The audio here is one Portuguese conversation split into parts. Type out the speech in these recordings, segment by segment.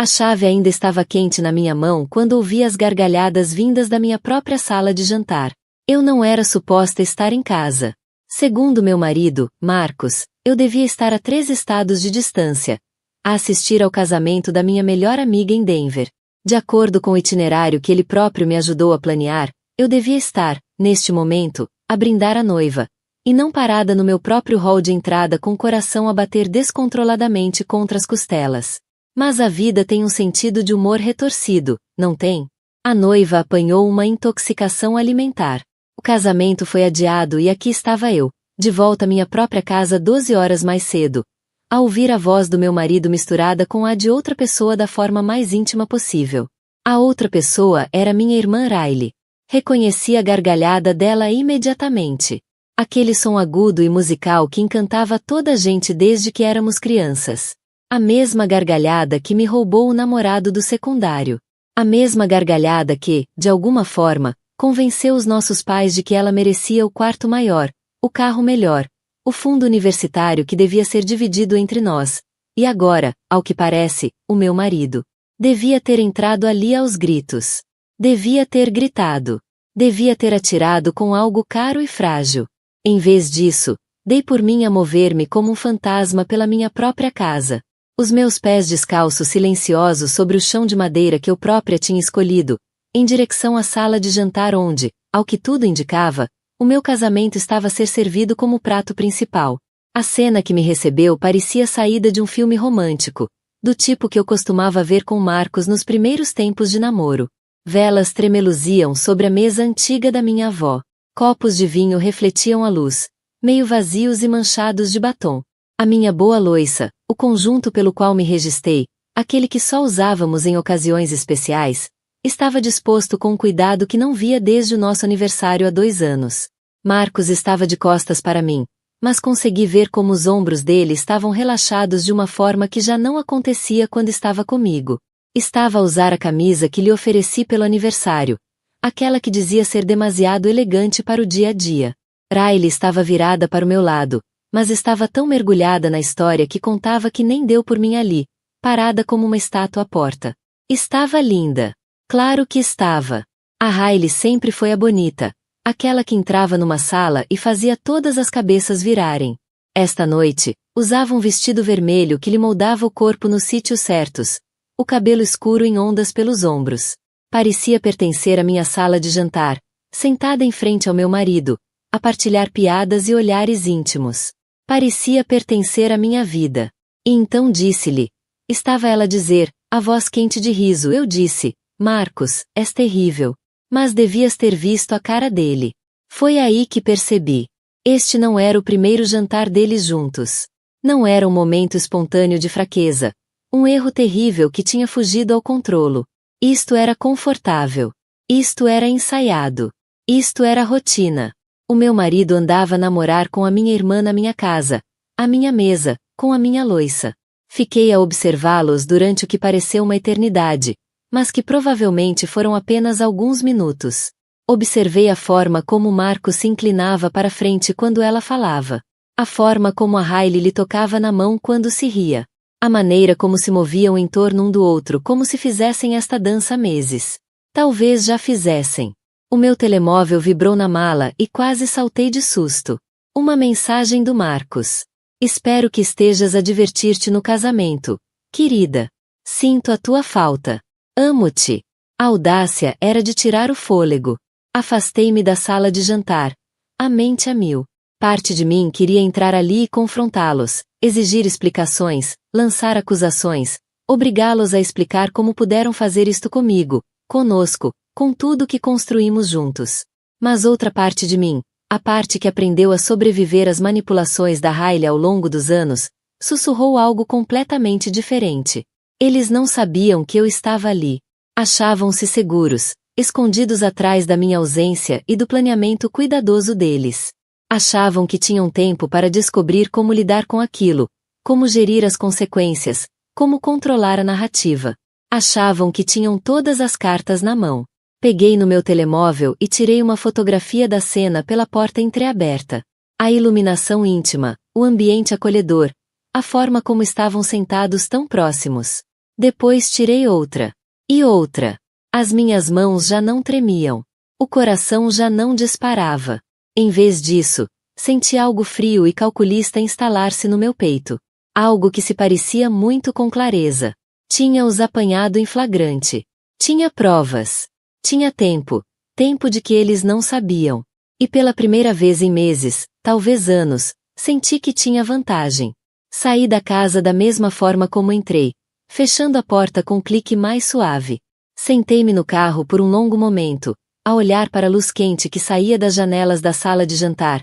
A chave ainda estava quente na minha mão quando ouvi as gargalhadas vindas da minha própria sala de jantar. Eu não era suposta estar em casa. Segundo meu marido, Marcos, eu devia estar a 3 estados de distância, a assistir ao casamento da minha melhor amiga em Denver. De acordo com o itinerário que ele próprio me ajudou a planear, eu devia estar, neste momento, a brindar a noiva, e não parada no meu próprio hall de entrada com o coração a bater descontroladamente contra as costelas. Mas a vida tem um sentido de humor retorcido, não tem? A noiva apanhou uma intoxicação alimentar. O casamento foi adiado e aqui estava eu, de volta à minha própria casa 12 horas mais cedo, a ouvir a voz do meu marido misturada com a de outra pessoa da forma mais íntima possível. A outra pessoa era minha irmã Riley. Reconheci a gargalhada dela imediatamente. Aquele som agudo e musical que encantava toda a gente desde que éramos crianças. A mesma gargalhada que me roubou o namorado do secundário. A mesma gargalhada que, de alguma forma, convenceu os nossos pais de que ela merecia o quarto maior, o carro melhor, o fundo universitário que devia ser dividido entre nós. E agora, ao que parece, o meu marido. Devia ter entrado ali aos gritos. Devia ter gritado. Devia ter atirado com algo caro e frágil. Em vez disso, dei por mim a mover-me como um fantasma pela minha própria casa. Os meus pés descalços silenciosos sobre o chão de madeira que eu própria tinha escolhido, em direção à sala de jantar onde, ao que tudo indicava, o meu casamento estava a ser servido como prato principal. A cena que me recebeu parecia saída de um filme romântico, do tipo que eu costumava ver com Marcos nos primeiros tempos de namoro. Velas tremeluziam sobre a mesa antiga da minha avó. Copos de vinho refletiam a luz, meio vazios e manchados de batom. A minha boa louça, o conjunto pelo qual me registrei, aquele que só usávamos em ocasiões especiais, estava disposto com um cuidado que não via desde o nosso aniversário há 2 anos. Marcos estava de costas para mim, mas consegui ver como os ombros dele estavam relaxados de uma forma que já não acontecia quando estava comigo. Estava a usar a camisa que lhe ofereci pelo aniversário, aquela que dizia ser demasiado elegante para o dia a dia. Riley estava virada para o meu lado, mas estava tão mergulhada na história que contava que nem deu por mim ali, parada como uma estátua à porta. Estava linda. Claro que estava. A Riley sempre foi a bonita, aquela que entrava numa sala e fazia todas as cabeças virarem. Esta noite, usava um vestido vermelho que lhe moldava o corpo nos sítios certos, o cabelo escuro em ondas pelos ombros. Parecia pertencer à minha sala de jantar, sentada em frente ao meu marido, a partilhar piadas e olhares íntimos. Parecia pertencer à minha vida. E então disse-lhe. Estava ela a dizer, a voz quente de riso. Eu disse, Marcos, és terrível. Mas devias ter visto a cara dele. Foi aí que percebi. Este não era o primeiro jantar deles juntos. Não era um momento espontâneo de fraqueza. Um erro terrível que tinha fugido ao controlo. Isto era confortável. Isto era ensaiado. Isto era rotina. O meu marido andava a namorar com a minha irmã na minha casa, à minha mesa, com a minha louça. Fiquei a observá-los durante o que pareceu uma eternidade, mas que provavelmente foram apenas alguns minutos. Observei a forma como Marcos se inclinava para frente quando ela falava. A forma como a Riley lhe tocava na mão quando se ria. A maneira como se moviam em torno um do outro como se fizessem esta dança há meses. Talvez já fizessem. O meu telemóvel vibrou na mala e quase saltei de susto. Uma mensagem do Marcos. Espero que estejas a divertir-te no casamento, querida. Sinto a tua falta. Amo-te. A audácia era de tirar o fôlego. Afastei-me da sala de jantar. A mente a mil. Parte de mim queria entrar ali e confrontá-los, exigir explicações, lançar acusações, obrigá-los a explicar como puderam fazer isto comigo, conosco, com tudo que construímos juntos. Mas outra parte de mim, a parte que aprendeu a sobreviver às manipulações da Riley ao longo dos anos, sussurrou algo completamente diferente. Eles não sabiam que eu estava ali. Achavam-se seguros, escondidos atrás da minha ausência e do planeamento cuidadoso deles. Achavam que tinham tempo para descobrir como lidar com aquilo, como gerir as consequências, como controlar a narrativa. Achavam que tinham todas as cartas na mão. Peguei no meu telemóvel e tirei uma fotografia da cena pela porta entreaberta. A iluminação íntima, o ambiente acolhedor, a forma como estavam sentados tão próximos. Depois tirei outra. E outra. As minhas mãos já não tremiam. O coração já não disparava. Em vez disso, senti algo frio e calculista instalar-se no meu peito. Algo que se parecia muito com clareza. Tinha-os apanhado em flagrante. Tinha provas. Tinha tempo. Tempo de que eles não sabiam. E pela primeira vez em meses, talvez anos, senti que tinha vantagem. Saí da casa da mesma forma como entrei, fechando a porta com um clique mais suave. Sentei-me no carro por um longo momento, a olhar para a luz quente que saía das janelas da sala de jantar,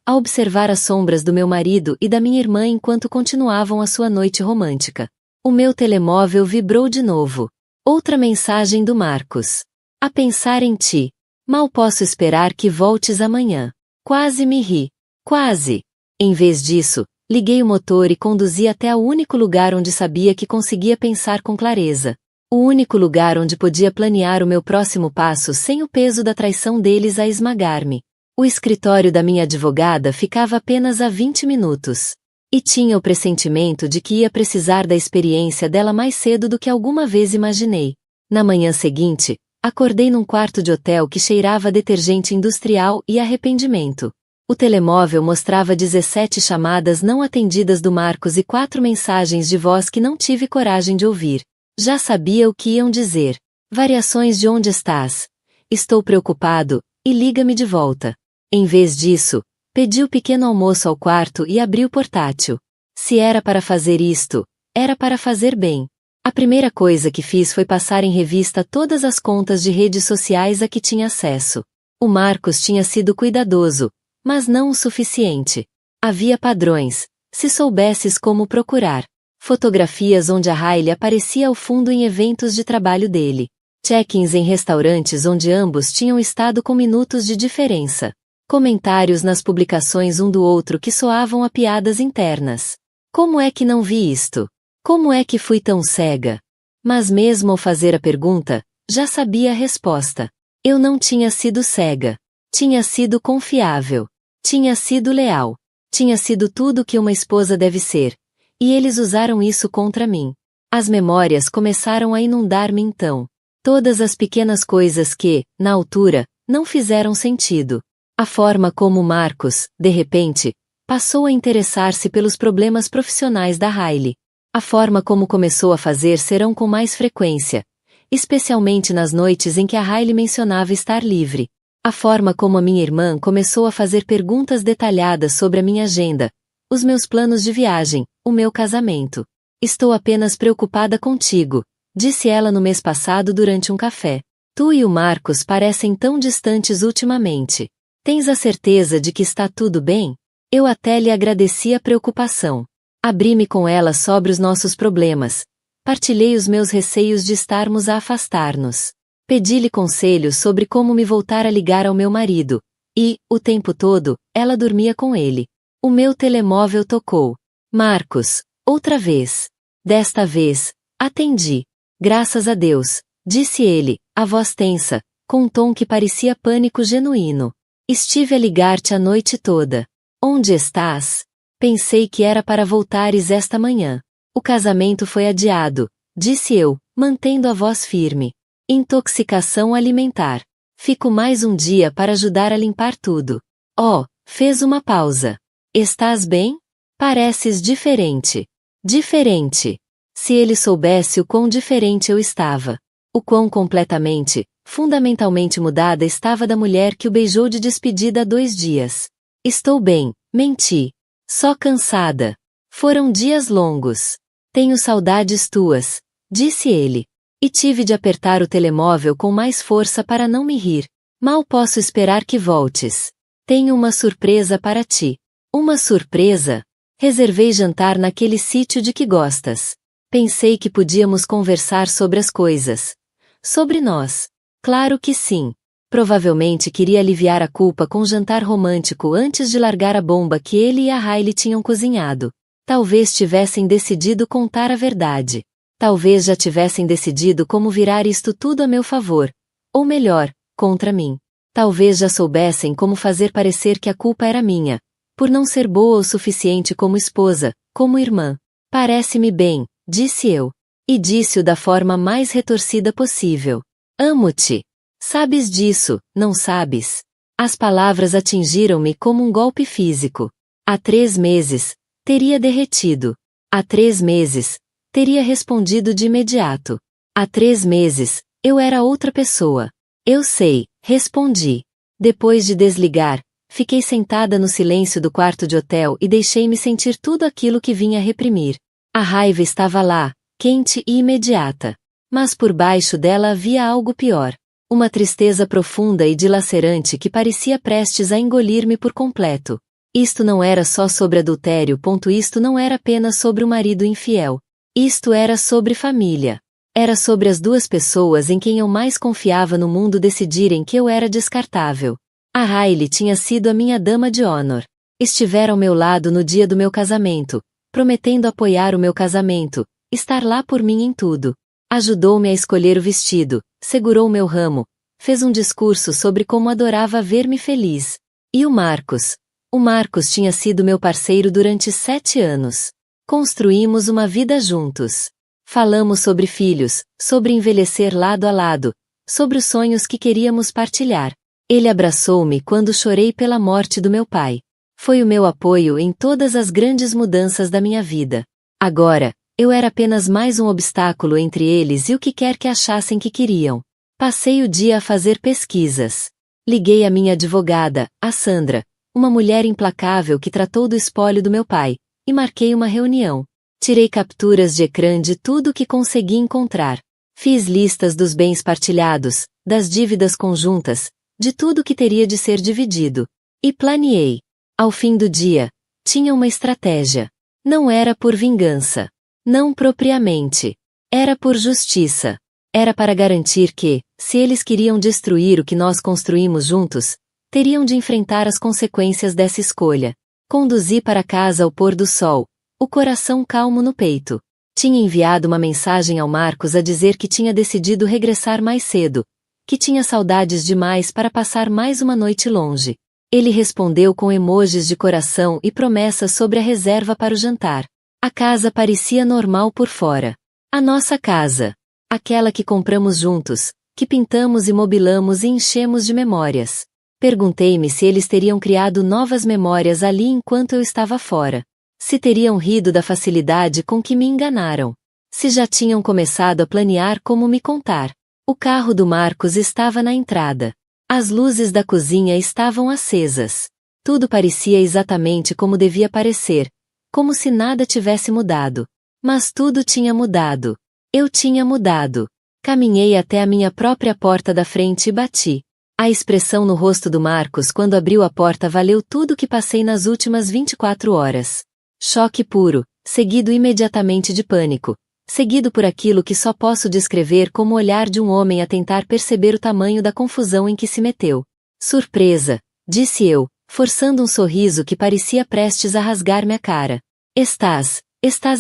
a observar as sombras do meu marido e da minha irmã enquanto continuavam a sua noite romântica. O meu telemóvel vibrou de novo. Outra mensagem do Marcos. A pensar em ti. Mal posso esperar que voltes amanhã. Quase me ri. Quase. Em vez disso, liguei o motor e conduzi até o único lugar onde sabia que conseguia pensar com clareza. O único lugar onde podia planear o meu próximo passo sem o peso da traição deles a esmagar-me. O escritório da minha advogada ficava apenas a 20 minutos. E tinha o pressentimento de que ia precisar da experiência dela mais cedo do que alguma vez imaginei. Na manhã seguinte, acordei num quarto de hotel que cheirava a detergente industrial e arrependimento. O telemóvel mostrava 17 chamadas não atendidas do Marcos e 4 mensagens de voz que não tive coragem de ouvir. Já sabia o que iam dizer. Variações de onde estás? Estou preocupado, e liga-me de volta. Em vez disso, pedi o pequeno almoço ao quarto e abri o portátil. Se era para fazer isto, era para fazer bem. A primeira coisa que fiz foi passar em revista todas as contas de redes sociais a que tinha acesso. O Marcos tinha sido cuidadoso, mas não o suficiente. Havia padrões, se soubesses como procurar. Fotografias onde a Hailey aparecia ao fundo em eventos de trabalho dele. Check-ins em restaurantes onde ambos tinham estado com minutos de diferença. Comentários nas publicações um do outro que soavam a piadas internas. Como é que não vi isto? Como é que fui tão cega? Mas mesmo ao fazer a pergunta, já sabia a resposta. Eu não tinha sido cega. Tinha sido confiável. Tinha sido leal. Tinha sido tudo o que uma esposa deve ser. E eles usaram isso contra mim. As memórias começaram a inundar-me então. Todas as pequenas coisas que, na altura, não fizeram sentido. A forma como Marcos, de repente, passou a interessar-se pelos problemas profissionais da Hailey. A forma como começou a fazer serão com mais frequência, especialmente nas noites em que a Hailey mencionava estar livre. A forma como a minha irmã começou a fazer perguntas detalhadas sobre a minha agenda, os meus planos de viagem, o meu casamento. Estou apenas preocupada contigo, disse ela no mês passado durante um café. Tu e o Marcos parecem tão distantes ultimamente. Tens a certeza de que está tudo bem? Eu até lhe agradeci a preocupação. Abri-me com ela sobre os nossos problemas. Partilhei os meus receios de estarmos a afastar-nos. Pedi-lhe conselhos sobre como me voltar a ligar ao meu marido. E, o tempo todo, ela dormia com ele. O meu telemóvel tocou. Marcos, outra vez. Desta vez, atendi. Graças a Deus, disse ele, a voz tensa, com um tom que parecia pânico genuíno. Estive a ligar-te a noite toda. Onde estás? Pensei que era para voltares esta manhã. O casamento foi adiado, disse eu, mantendo a voz firme. Intoxicação alimentar. Fico mais um dia para ajudar a limpar tudo. Oh, fez uma pausa. Estás bem? Pareces diferente. Diferente. Se ele soubesse o quão diferente eu estava. O quão completamente, fundamentalmente mudada estava da mulher que o beijou de despedida há 2 dias. Estou bem, menti. Só cansada. Foram dias longos. Tenho saudades tuas, disse ele. E tive de apertar o telemóvel com mais força para não me rir. Mal posso esperar que voltes. Tenho uma surpresa para ti. Uma surpresa? Reservei jantar naquele sítio de que gostas. Pensei que podíamos conversar sobre as coisas. Sobre nós. Claro que sim. Provavelmente queria aliviar a culpa com um jantar romântico antes de largar a bomba que ele e a Hailey tinham cozinhado. Talvez tivessem decidido contar a verdade. Talvez já tivessem decidido como virar isto tudo a meu favor. Ou melhor, contra mim. Talvez já soubessem como fazer parecer que a culpa era minha, por não ser boa o suficiente como esposa, como irmã. Parece-me bem, disse eu. E disse-o da forma mais retorcida possível. Amo-te. Sabes disso, não sabes? As palavras atingiram-me como um golpe físico. Há 3 meses, teria derretido. Há 3 meses, teria respondido de imediato. Há 3 meses, eu era outra pessoa. Eu sei, respondi. Depois de desligar, fiquei sentada no silêncio do quarto de hotel e deixei-me sentir tudo aquilo que vinha reprimir. A raiva estava lá, quente e imediata. Mas por baixo dela havia algo pior. Uma tristeza profunda e dilacerante que parecia prestes a engolir-me por completo. Isto não era só sobre adultério. Isto não era apenas sobre o marido infiel. Isto era sobre família. Era sobre as 2 pessoas em quem eu mais confiava no mundo decidirem que eu era descartável. A Riley tinha sido a minha dama de honor. Estivera ao meu lado no dia do meu casamento, prometendo apoiar o meu casamento, estar lá por mim em tudo. Ajudou-me a escolher o vestido, segurou meu ramo, fez um discurso sobre como adorava ver-me feliz. E o Marcos? O Marcos tinha sido meu parceiro durante 7 anos. Construímos uma vida juntos. Falamos sobre filhos, sobre envelhecer lado a lado, sobre os sonhos que queríamos partilhar. Ele abraçou-me quando chorei pela morte do meu pai. Foi o meu apoio em todas as grandes mudanças da minha vida. Agora, eu era apenas mais um obstáculo entre eles e o que quer que achassem que queriam. Passei o dia a fazer pesquisas. Liguei à minha advogada, a Sandra, uma mulher implacável que tratou do espólio do meu pai, e marquei uma reunião. Tirei capturas de ecrã de tudo o que consegui encontrar. Fiz listas dos bens partilhados, das dívidas conjuntas, de tudo que teria de ser dividido. E planeei. Ao fim do dia, tinha uma estratégia. Não era por vingança. Não propriamente. Era por justiça. Era para garantir que, se eles queriam destruir o que nós construímos juntos, teriam de enfrentar as consequências dessa escolha. Conduzi para casa ao pôr do sol, o coração calmo no peito. Tinha enviado uma mensagem ao Marcos a dizer que tinha decidido regressar mais cedo, que tinha saudades demais para passar mais uma noite longe. Ele respondeu com emojis de coração e promessas sobre a reserva para o jantar. A casa parecia normal por fora. A nossa casa. Aquela que compramos juntos, que pintamos e mobilamos e enchemos de memórias. Perguntei-me se eles teriam criado novas memórias ali enquanto eu estava fora. Se teriam rido da facilidade com que me enganaram. Se já tinham começado a planear como me contar. O carro do Marcos estava na entrada. As luzes da cozinha estavam acesas. Tudo parecia exatamente como devia parecer. Como se nada tivesse mudado. Mas tudo tinha mudado. Eu tinha mudado. Caminhei até a minha própria porta da frente e bati. A expressão no rosto do Marcos quando abriu a porta valeu tudo o que passei nas últimas 24 horas. Choque puro, seguido imediatamente de pânico. Seguido por aquilo que só posso descrever como o olhar de um homem a tentar perceber o tamanho da confusão em que se meteu. Surpresa, disse eu, forçando um sorriso que parecia prestes a rasgar minha cara. Estás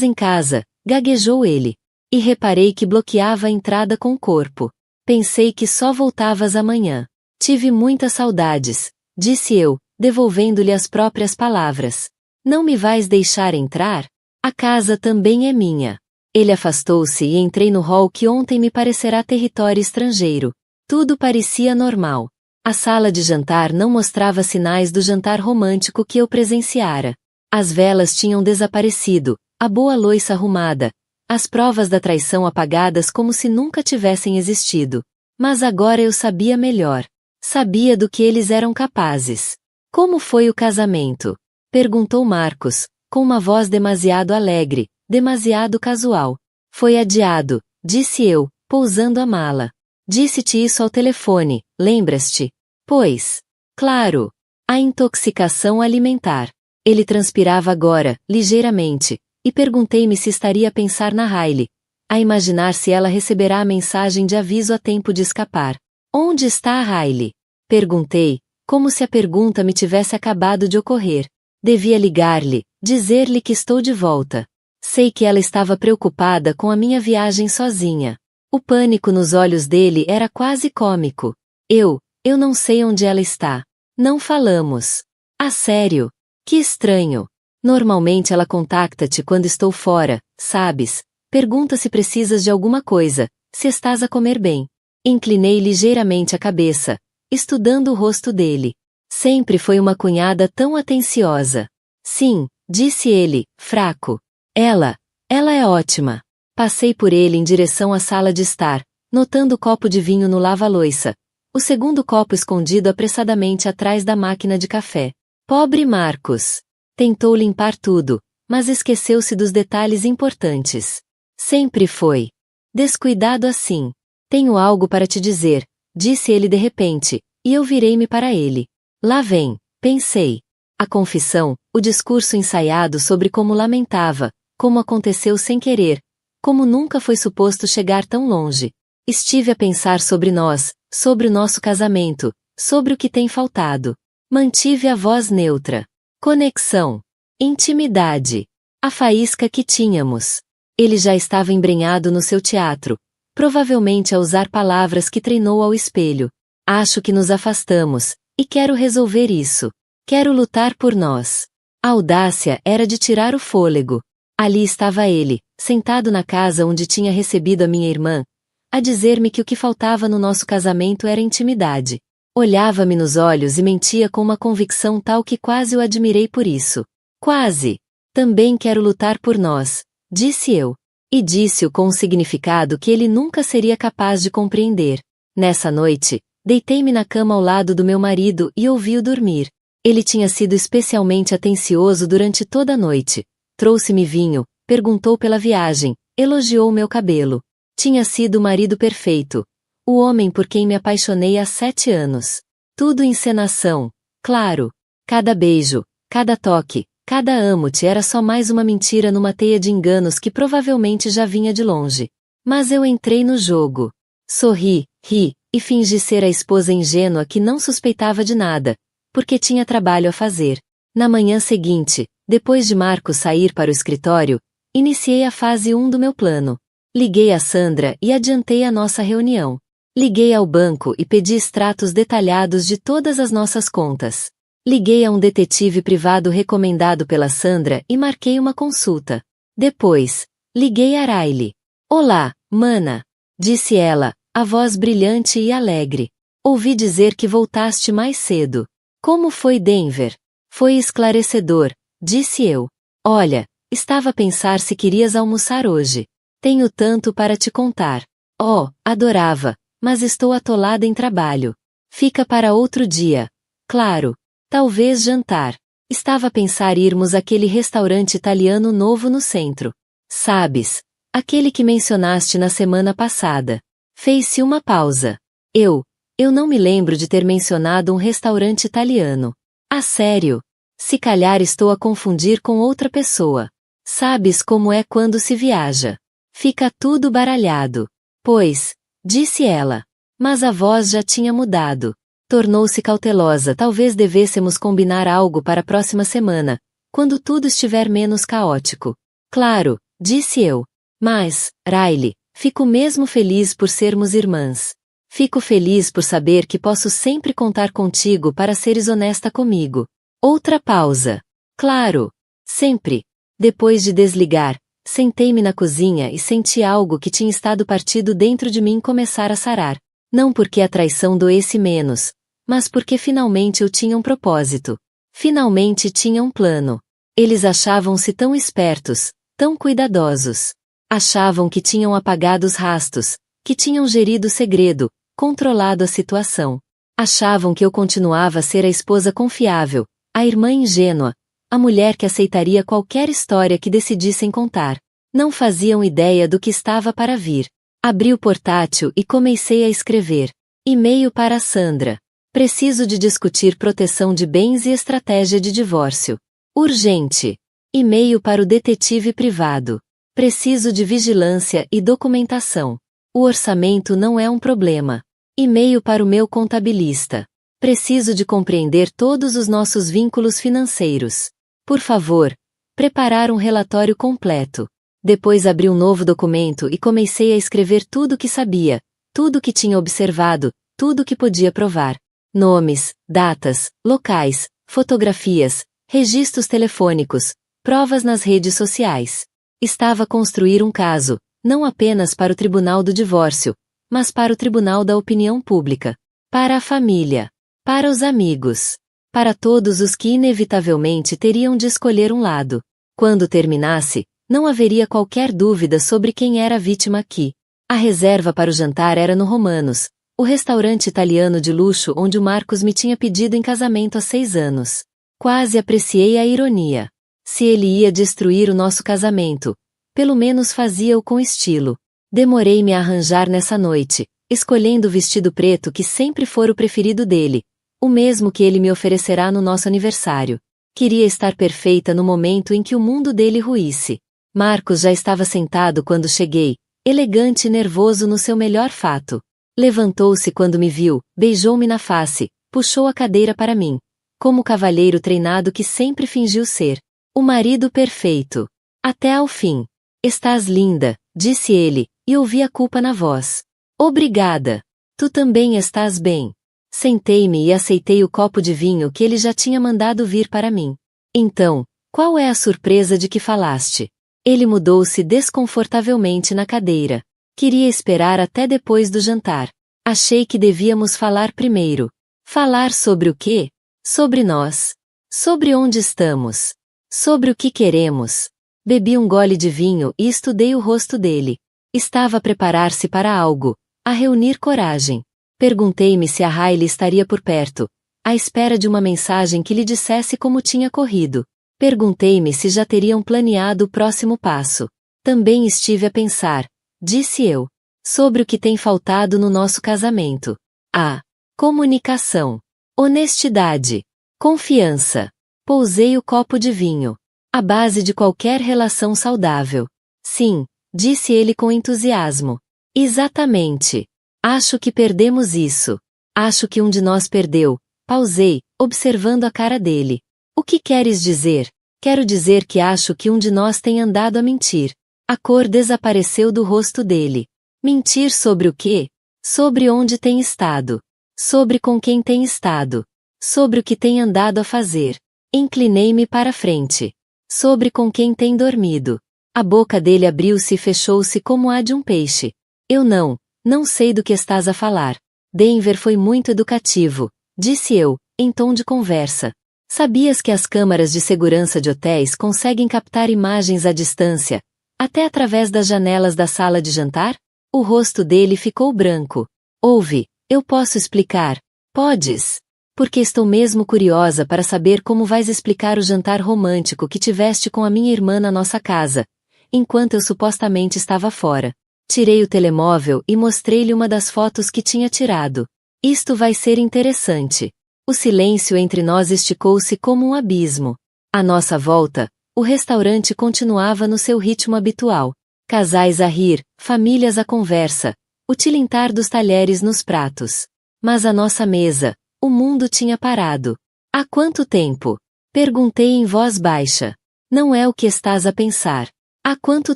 em casa, gaguejou ele. E reparei que bloqueava a entrada com o corpo. Pensei que só voltavas amanhã. Tive muitas saudades, disse eu, devolvendo-lhe as próprias palavras. Não me vais deixar entrar? A casa também é minha. Ele afastou-se e entrei no hall que ontem me parecerá território estrangeiro. Tudo parecia normal. A sala de jantar não mostrava sinais do jantar romântico que eu presenciara. As velas tinham desaparecido, a boa louça arrumada, as provas da traição apagadas como se nunca tivessem existido. Mas agora eu sabia melhor. Sabia do que eles eram capazes. Como foi o casamento? Perguntou Marcos, com uma voz demasiado alegre, demasiado casual. Foi adiado, disse eu, pousando a mala. Disse-te isso ao telefone, lembras-te? Pois. Claro. A intoxicação alimentar. Ele transpirava agora, ligeiramente, e perguntei-me se estaria a pensar na Riley, a imaginar se ela receberá a mensagem de aviso a tempo de escapar. Onde está a Riley? Perguntei, como se a pergunta me tivesse acabado de ocorrer. Devia ligar-lhe, dizer-lhe que estou de volta. Sei que ela estava preocupada com a minha viagem sozinha. O pânico nos olhos dele era quase cômico. Eu não sei onde ela está. Não falamos. Ah, sério? Que estranho. Normalmente ela contacta-te quando estou fora, sabes? Pergunta se precisas de alguma coisa, se estás a comer bem. Inclinei ligeiramente a cabeça, estudando o rosto dele. Sempre foi uma cunhada tão atenciosa. Sim, disse ele, fraco. Ela é ótima. Passei por ele em direção à sala de estar, notando o copo de vinho no lava-loiça. O segundo copo escondido apressadamente atrás da máquina de café. Pobre Marcos. Tentou limpar tudo, mas esqueceu-se dos detalhes importantes. Sempre foi descuidado assim. Tenho algo para te dizer, disse ele de repente, e eu virei-me para ele. Lá vem, pensei. A confissão, o discurso ensaiado sobre como lamentava, como aconteceu sem querer, como nunca foi suposto chegar tão longe. Estive a pensar sobre nós, sobre o nosso casamento, sobre o que tem faltado. Mantive a voz neutra. Conexão. Intimidade. A faísca que tínhamos. Ele já estava embrenhado no seu teatro, provavelmente a usar palavras que treinou ao espelho. Acho que nos afastamos, e quero resolver isso. Quero lutar por nós. A audácia era de tirar o fôlego. Ali estava ele, sentado na casa onde tinha recebido a minha irmã, a dizer-me que o que faltava no nosso casamento era intimidade. Olhava-me nos olhos e mentia com uma convicção tal que quase o admirei por isso. Quase. Também quero lutar por nós, disse eu. E disse-o com um significado que ele nunca seria capaz de compreender. Nessa noite, deitei-me na cama ao lado do meu marido e ouvi-o dormir. Ele tinha sido especialmente atencioso durante toda a noite. Trouxe-me vinho, perguntou pela viagem, elogiou meu cabelo. Tinha sido o marido perfeito. O homem por quem me apaixonei há 7 anos. Tudo encenação, claro. Cada beijo, cada toque, cada amo-te era só mais uma mentira numa teia de enganos que provavelmente já vinha de longe. Mas eu entrei no jogo. Sorri, ri, e fingi ser a esposa ingênua que não suspeitava de nada, porque tinha trabalho a fazer. Na manhã seguinte, depois de Marcos sair para o escritório, iniciei a fase 1 do meu plano. Liguei a Sandra e adiantei a nossa reunião. Liguei ao banco e pedi extratos detalhados de todas as nossas contas. Liguei a um detetive privado recomendado pela Sandra e marquei uma consulta. Depois, liguei a Riley. Olá, mana, disse ela, a voz brilhante e alegre. Ouvi dizer que voltaste mais cedo. Como foi Denver? Foi esclarecedor, disse eu. Olha, estava a pensar se querias almoçar hoje. Tenho tanto para te contar. Oh, adorava, mas estou atolada em trabalho. Fica para outro dia. Claro. Talvez jantar. Estava a pensar irmos àquele restaurante italiano novo no centro. Sabes, aquele que mencionaste na semana passada. Fez-se uma pausa. Eu não me lembro de ter mencionado um restaurante italiano. Ah, sério? Se calhar estou a confundir com outra pessoa. Sabes como é quando se viaja. Fica tudo baralhado. Pois, disse ela. Mas a voz já tinha mudado. Tornou-se cautelosa. Talvez devêssemos combinar algo para a próxima semana, quando tudo estiver menos caótico. Claro, disse eu. Mas, Riley, fico mesmo feliz por sermos irmãs. Fico feliz por saber que posso sempre contar contigo para seres honesta comigo. Outra pausa. Claro. Sempre. Depois de desligar, sentei-me na cozinha e senti algo que tinha estado partido dentro de mim começar a sarar. Não porque a traição doesse menos, mas porque finalmente eu tinha um propósito. Finalmente tinha um plano. Eles achavam-se tão espertos, tão cuidadosos. Achavam que tinham apagado os rastros, que tinham gerido o segredo, controlado a situação. Achavam que eu continuava a ser a esposa confiável, a irmã ingênua, a mulher que aceitaria qualquer história que decidissem contar. Não faziam ideia do que estava para vir. Abri o portátil e comecei a escrever. E-mail para Sandra. Preciso de discutir proteção de bens e estratégia de divórcio. Urgente. E-mail para o detetive privado. Preciso de vigilância e documentação. O orçamento não é um problema. E-mail para o meu contabilista. Preciso de compreender todos os nossos vínculos financeiros. Por favor, preparar um relatório completo. Depois abri um novo documento e comecei a escrever tudo o que sabia, tudo o que tinha observado, tudo o que podia provar. Nomes, datas, locais, fotografias, registros telefônicos, provas nas redes sociais. Estava a construir um caso, não apenas para o tribunal do divórcio, mas para o tribunal da opinião pública, para a família, para os amigos, para todos os que inevitavelmente teriam de escolher um lado. Quando terminasse, não haveria qualquer dúvida sobre quem era a vítima aqui. A reserva para o jantar era no Romanos, o restaurante italiano de luxo onde o Marcos me tinha pedido em casamento há 6 anos. Quase apreciei a ironia. Se ele ia destruir o nosso casamento, pelo menos fazia-o com estilo. Demorei-me a arranjar nessa noite, escolhendo o vestido preto que sempre fora o preferido dele, o mesmo que ele me oferecerá no nosso aniversário. Queria estar perfeita no momento em que o mundo dele ruísse. Marcos já estava sentado quando cheguei, elegante e nervoso no seu melhor fato. Levantou-se quando me viu, beijou-me na face, puxou a cadeira para mim, como o cavalheiro treinado que sempre fingiu ser. O marido perfeito. Até ao fim. Estás linda, disse ele, e ouvi a culpa na voz. Obrigada. Tu também estás bem. Sentei-me e aceitei o copo de vinho que ele já tinha mandado vir para mim. Então, qual é a surpresa de que falaste? Ele mudou-se desconfortavelmente na cadeira. Queria esperar até depois do jantar. Achei que devíamos falar primeiro. Falar sobre o quê? Sobre nós. Sobre onde estamos. Sobre o que queremos. Bebi um gole de vinho e estudei o rosto dele. Estava a preparar-se para algo, a reunir coragem. Perguntei-me se a Hailey estaria por perto, à espera de uma mensagem que lhe dissesse como tinha corrido. Perguntei-me se já teriam planeado o próximo passo. Também estive a pensar, disse eu, sobre o que tem faltado no nosso casamento. A comunicação, honestidade, confiança. Pousei o copo de vinho. A base de qualquer relação saudável. Sim, disse ele com entusiasmo. Exatamente. Acho que perdemos isso. Acho que um de nós perdeu. Pausei, observando a cara dele. O que queres dizer? Quero dizer que acho que um de nós tem andado a mentir. A cor desapareceu do rosto dele. Mentir sobre o quê? Sobre onde tem estado. Sobre com quem tem estado. Sobre o que tem andado a fazer. Inclinei-me para a frente. Sobre com quem tem dormido. A boca dele abriu-se e fechou-se como a de um peixe. Eu não sei do que estás a falar. Denver foi muito educativo, disse eu, em tom de conversa. Sabias que as câmaras de segurança de hotéis conseguem captar imagens à distância, até através das janelas da sala de jantar? O rosto dele ficou branco. Ouve, eu posso explicar. Podes? Porque estou mesmo curiosa para saber como vais explicar o jantar romântico que tiveste com a minha irmã na nossa casa, enquanto eu supostamente estava fora. Tirei o telemóvel e mostrei-lhe uma das fotos que tinha tirado. Isto vai ser interessante. O silêncio entre nós esticou-se como um abismo. À nossa volta, o restaurante continuava no seu ritmo habitual. Casais a rir, famílias à conversa, o tilintar dos talheres nos pratos. Mas à nossa mesa, o mundo tinha parado. Há quanto tempo? Perguntei em voz baixa. Não é o que estás a pensar. Há quanto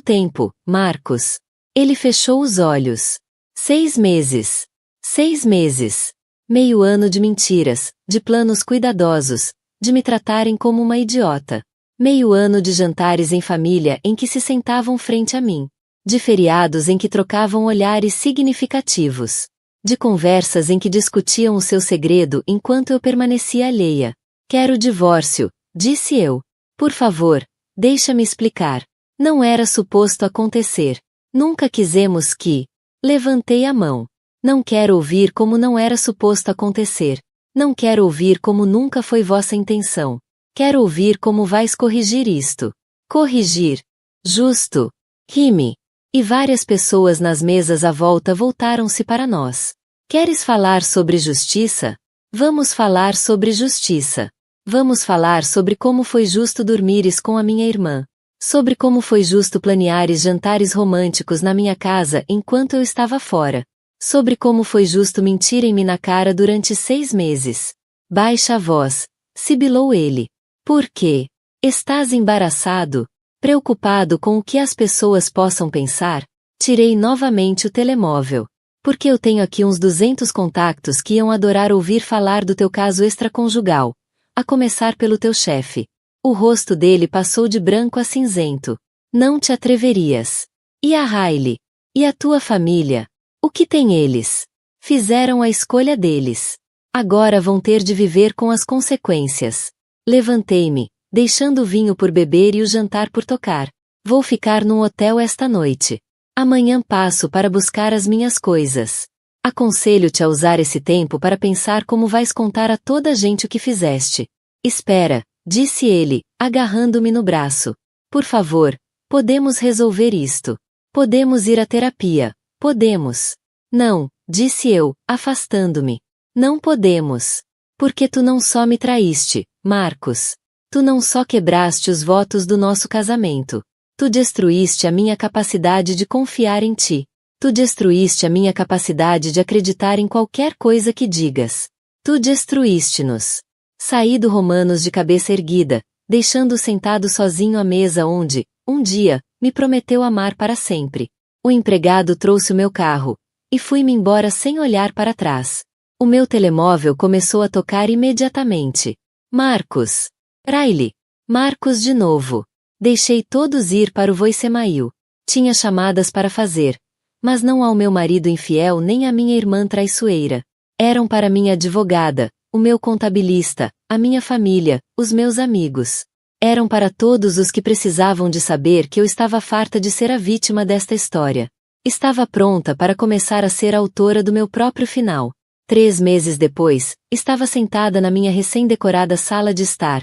tempo, Marcos? Ele fechou os olhos. 6 meses. 6 meses. Meio ano de mentiras, de planos cuidadosos, de me tratarem como uma idiota. Meio ano de jantares em família em que se sentavam frente a mim. De feriados em que trocavam olhares significativos. De conversas em que discutiam o seu segredo enquanto eu permanecia alheia. Quero divórcio, disse eu. Por favor, deixa-me explicar. Não era suposto acontecer. Nunca quisemos que. Levantei a mão. Não quero ouvir como não era suposto acontecer. Não quero ouvir como nunca foi vossa intenção. Quero ouvir como vais corrigir isto. Corrigir. Justo. Rime. E várias pessoas nas mesas à volta voltaram-se para nós. Queres falar sobre justiça? Vamos falar sobre justiça. Vamos falar sobre como foi justo dormires com a minha irmã. Sobre como foi justo planeares jantares românticos na minha casa enquanto eu estava fora. Sobre como foi justo mentirem-me na cara durante 6 meses. Baixa a voz, sibilou ele. Por quê? Estás embaraçado? Preocupado com o que as pessoas possam pensar? Tirei novamente o telemóvel. Porque eu tenho aqui uns 200 contactos que iam adorar ouvir falar do teu caso extraconjugal. A começar pelo teu chefe. O rosto dele passou de branco a cinzento. Não te atreverias. E a Riley? E a tua família? O que têm eles? Fizeram a escolha deles. Agora vão ter de viver com as consequências. Levantei-me, deixando o vinho por beber e o jantar por tocar. Vou ficar num hotel esta noite. Amanhã passo para buscar as minhas coisas. Aconselho-te a usar esse tempo para pensar como vais contar a toda a gente o que fizeste. Espera, disse ele, agarrando-me no braço. Por favor, podemos resolver isto. Podemos ir à terapia. Podemos. Não, disse eu, afastando-me. Não podemos. Porque tu não só me traíste, Marcos. Tu não só quebraste os votos do nosso casamento. Tu destruíste a minha capacidade de confiar em ti. Tu destruíste a minha capacidade de acreditar em qualquer coisa que digas. Tu destruíste-nos. Saí do Romanos de cabeça erguida, deixando-o sentado sozinho à mesa onde, um dia, me prometeu amar para sempre. O empregado trouxe o meu carro, e fui-me embora sem olhar para trás. O meu telemóvel começou a tocar imediatamente. Marcos. Riley. Marcos de novo. Deixei todos ir para o voicemail. Tinha chamadas para fazer, mas não ao meu marido infiel nem à minha irmã traiçoeira. Eram para minha advogada, o meu contabilista, a minha família, os meus amigos. Eram para todos os que precisavam de saber que eu estava farta de ser a vítima desta história. Estava pronta para começar a ser a autora do meu próprio final. 3 meses depois, estava sentada na minha recém-decorada sala de estar,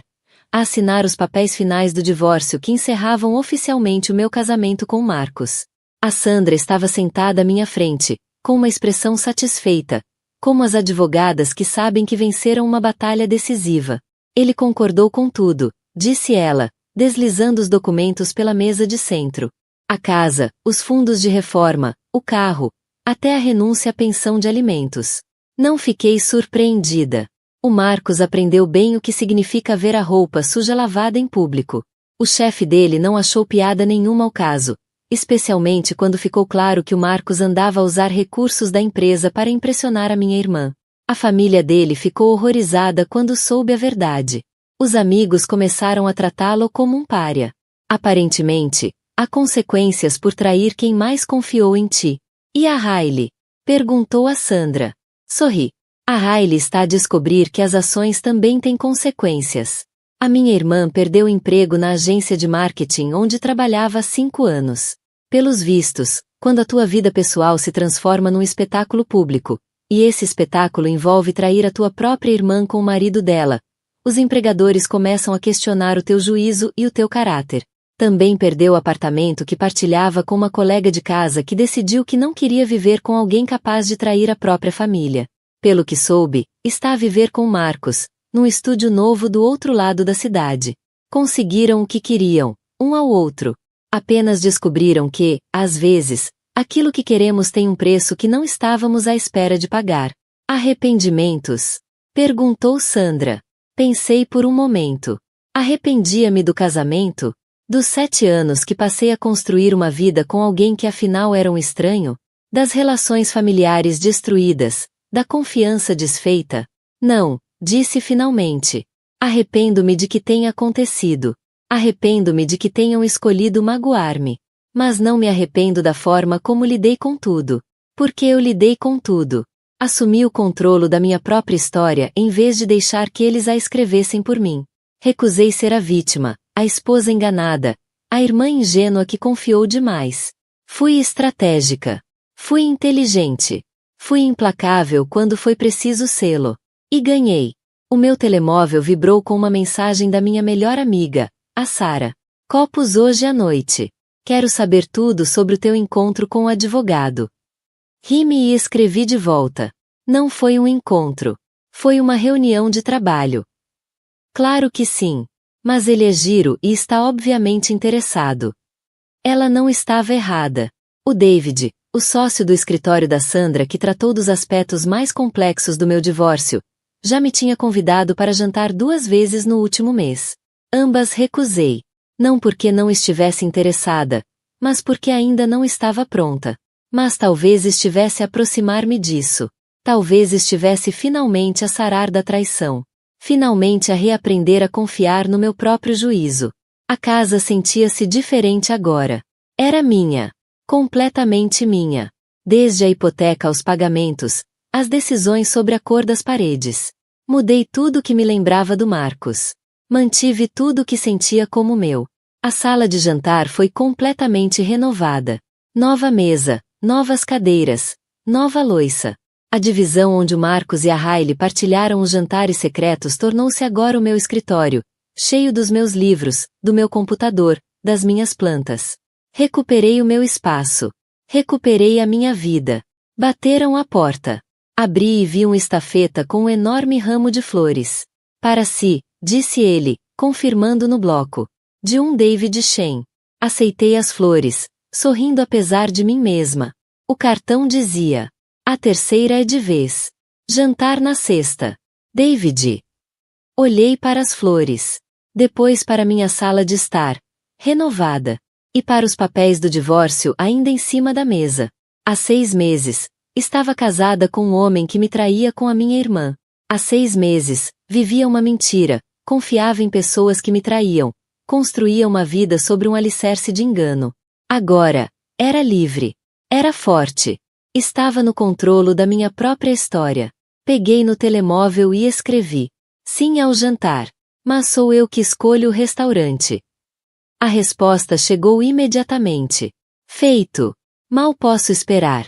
a assinar os papéis finais do divórcio que encerravam oficialmente o meu casamento com Marcos. A Sandra estava sentada à minha frente, com uma expressão satisfeita, como as advogadas que sabem que venceram uma batalha decisiva. Ele concordou com tudo, disse ela, deslizando os documentos pela mesa de centro. A casa, os fundos de reforma, o carro, até a renúncia à pensão de alimentos. Não fiquei surpreendida. O Marcos aprendeu bem o que significa ver a roupa suja lavada em público. O chefe dele não achou piada nenhuma ao caso, especialmente quando ficou claro que o Marcos andava a usar recursos da empresa para impressionar a minha irmã. A família dele ficou horrorizada quando soube a verdade. Os amigos começaram a tratá-lo como um pária. Aparentemente, há consequências por trair quem mais confiou em ti. E a Riley? Perguntou a Sandra. Sorri. A Riley está a descobrir que as ações também têm consequências. A minha irmã perdeu o emprego na agência de marketing onde trabalhava há 5 anos. Pelos vistos, quando a tua vida pessoal se transforma num espetáculo público, e esse espetáculo envolve trair a tua própria irmã com o marido dela, os empregadores começam a questionar o teu juízo e o teu caráter. Também perdeu o apartamento que partilhava com uma colega de casa que decidiu que não queria viver com alguém capaz de trair a própria família. Pelo que soube, está a viver com Marcos, num estúdio novo do outro lado da cidade. Conseguiram o que queriam, um ao outro. Apenas descobriram que, às vezes, aquilo que queremos tem um preço que não estávamos à espera de pagar. Arrependimentos? Perguntou Sandra. Pensei por um momento. Arrependia-me do casamento? Dos 7 anos que passei a construir uma vida com alguém que afinal era um estranho? Das relações familiares destruídas? Da confiança desfeita? Não, disse finalmente. Arrependo-me de que tenha acontecido. Arrependo-me de que tenham escolhido magoar-me. Mas não me arrependo da forma como lidei com tudo. Porque eu lidei com tudo. Assumi o controle da minha própria história em vez de deixar que eles a escrevessem por mim. Recusei ser a vítima, a esposa enganada, a irmã ingênua que confiou demais. Fui estratégica. Fui inteligente. Fui implacável quando foi preciso sê-lo. E ganhei. O meu telemóvel vibrou com uma mensagem da minha melhor amiga, a Sara. Copos hoje à noite. Quero saber tudo sobre o teu encontro com o advogado. Ri-me e escrevi de volta. Não foi um encontro. Foi uma reunião de trabalho. Claro que sim. Mas ele é giro e está obviamente interessado. Ela não estava errada. O David, o sócio do escritório da Sandra que tratou dos aspectos mais complexos do meu divórcio, já me tinha convidado para jantar 2 vezes no último mês. Ambas recusei. Não porque não estivesse interessada, mas porque ainda não estava pronta. Mas talvez estivesse a aproximar-me disso. Talvez estivesse finalmente a sarar da traição. Finalmente a reaprender a confiar no meu próprio juízo. A casa sentia-se diferente agora. Era minha. Completamente minha. Desde a hipoteca aos pagamentos, as decisões sobre a cor das paredes. Mudei tudo que me lembrava do Marcos. Mantive tudo que sentia como meu. A sala de jantar foi completamente renovada. Nova mesa, novas cadeiras, nova louça. A divisão onde o Marcos e a Hailey partilharam os jantares secretos tornou-se agora o meu escritório, cheio dos meus livros, do meu computador, das minhas plantas. Recuperei o meu espaço. Recuperei a minha vida. Bateram a porta. Abri e vi um estafeta com um enorme ramo de flores. Para si, disse ele, confirmando no bloco. De um David Shen. Aceitei as flores, sorrindo apesar de mim mesma. O cartão dizia: a terceira é de vez. Jantar na sexta. David. Olhei para as flores. Depois para minha sala de estar. Renovada. E para os papéis do divórcio ainda em cima da mesa. Há 6 meses, estava casada com um homem que me traía com a minha irmã. Há 6 meses, vivia uma mentira, confiava em pessoas que me traíam, construía uma vida sobre um alicerce de engano. Agora, era livre. Era forte. Estava no controle da minha própria história. Peguei no telemóvel e escrevi: sim ao jantar. Mas sou eu que escolho o restaurante. A resposta chegou imediatamente. Feito. Mal posso esperar.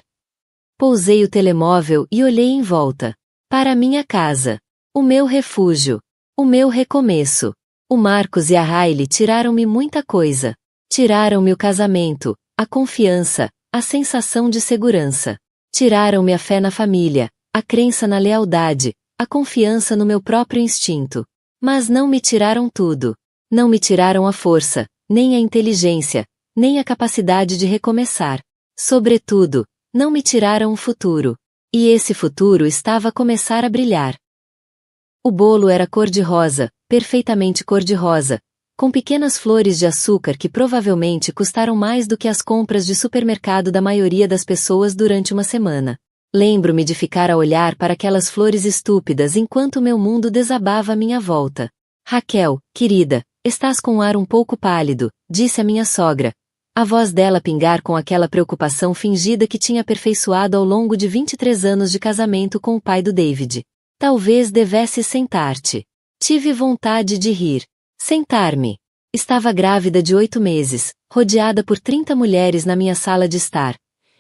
Pousei o telemóvel e olhei em volta. Para minha casa. O meu refúgio. O meu recomeço. O Marcos e a Hailey tiraram-me muita coisa. Tiraram-me o casamento, a confiança, a sensação de segurança. Tiraram-me a fé na família, a crença na lealdade, a confiança no meu próprio instinto. Mas não me tiraram tudo. Não me tiraram a força, nem a inteligência, nem a capacidade de recomeçar. Sobretudo, não me tiraram o futuro. E esse futuro estava a começar a brilhar. O bolo era cor-de-rosa, perfeitamente cor-de-rosa, com pequenas flores de açúcar que provavelmente custaram mais do que as compras de supermercado da maioria das pessoas durante uma semana. Lembro-me de ficar a olhar para aquelas flores estúpidas enquanto meu mundo desabava à minha volta. Raquel, querida, estás com um ar um pouco pálido, disse a minha sogra. A voz dela pingar com aquela preocupação fingida que tinha aperfeiçoado ao longo de 23 anos de casamento com o pai do David. Talvez devesse sentar-te. Tive vontade de rir. Sentar-me. Estava grávida de 8 meses, rodeada por 30 mulheres na minha sala de estar.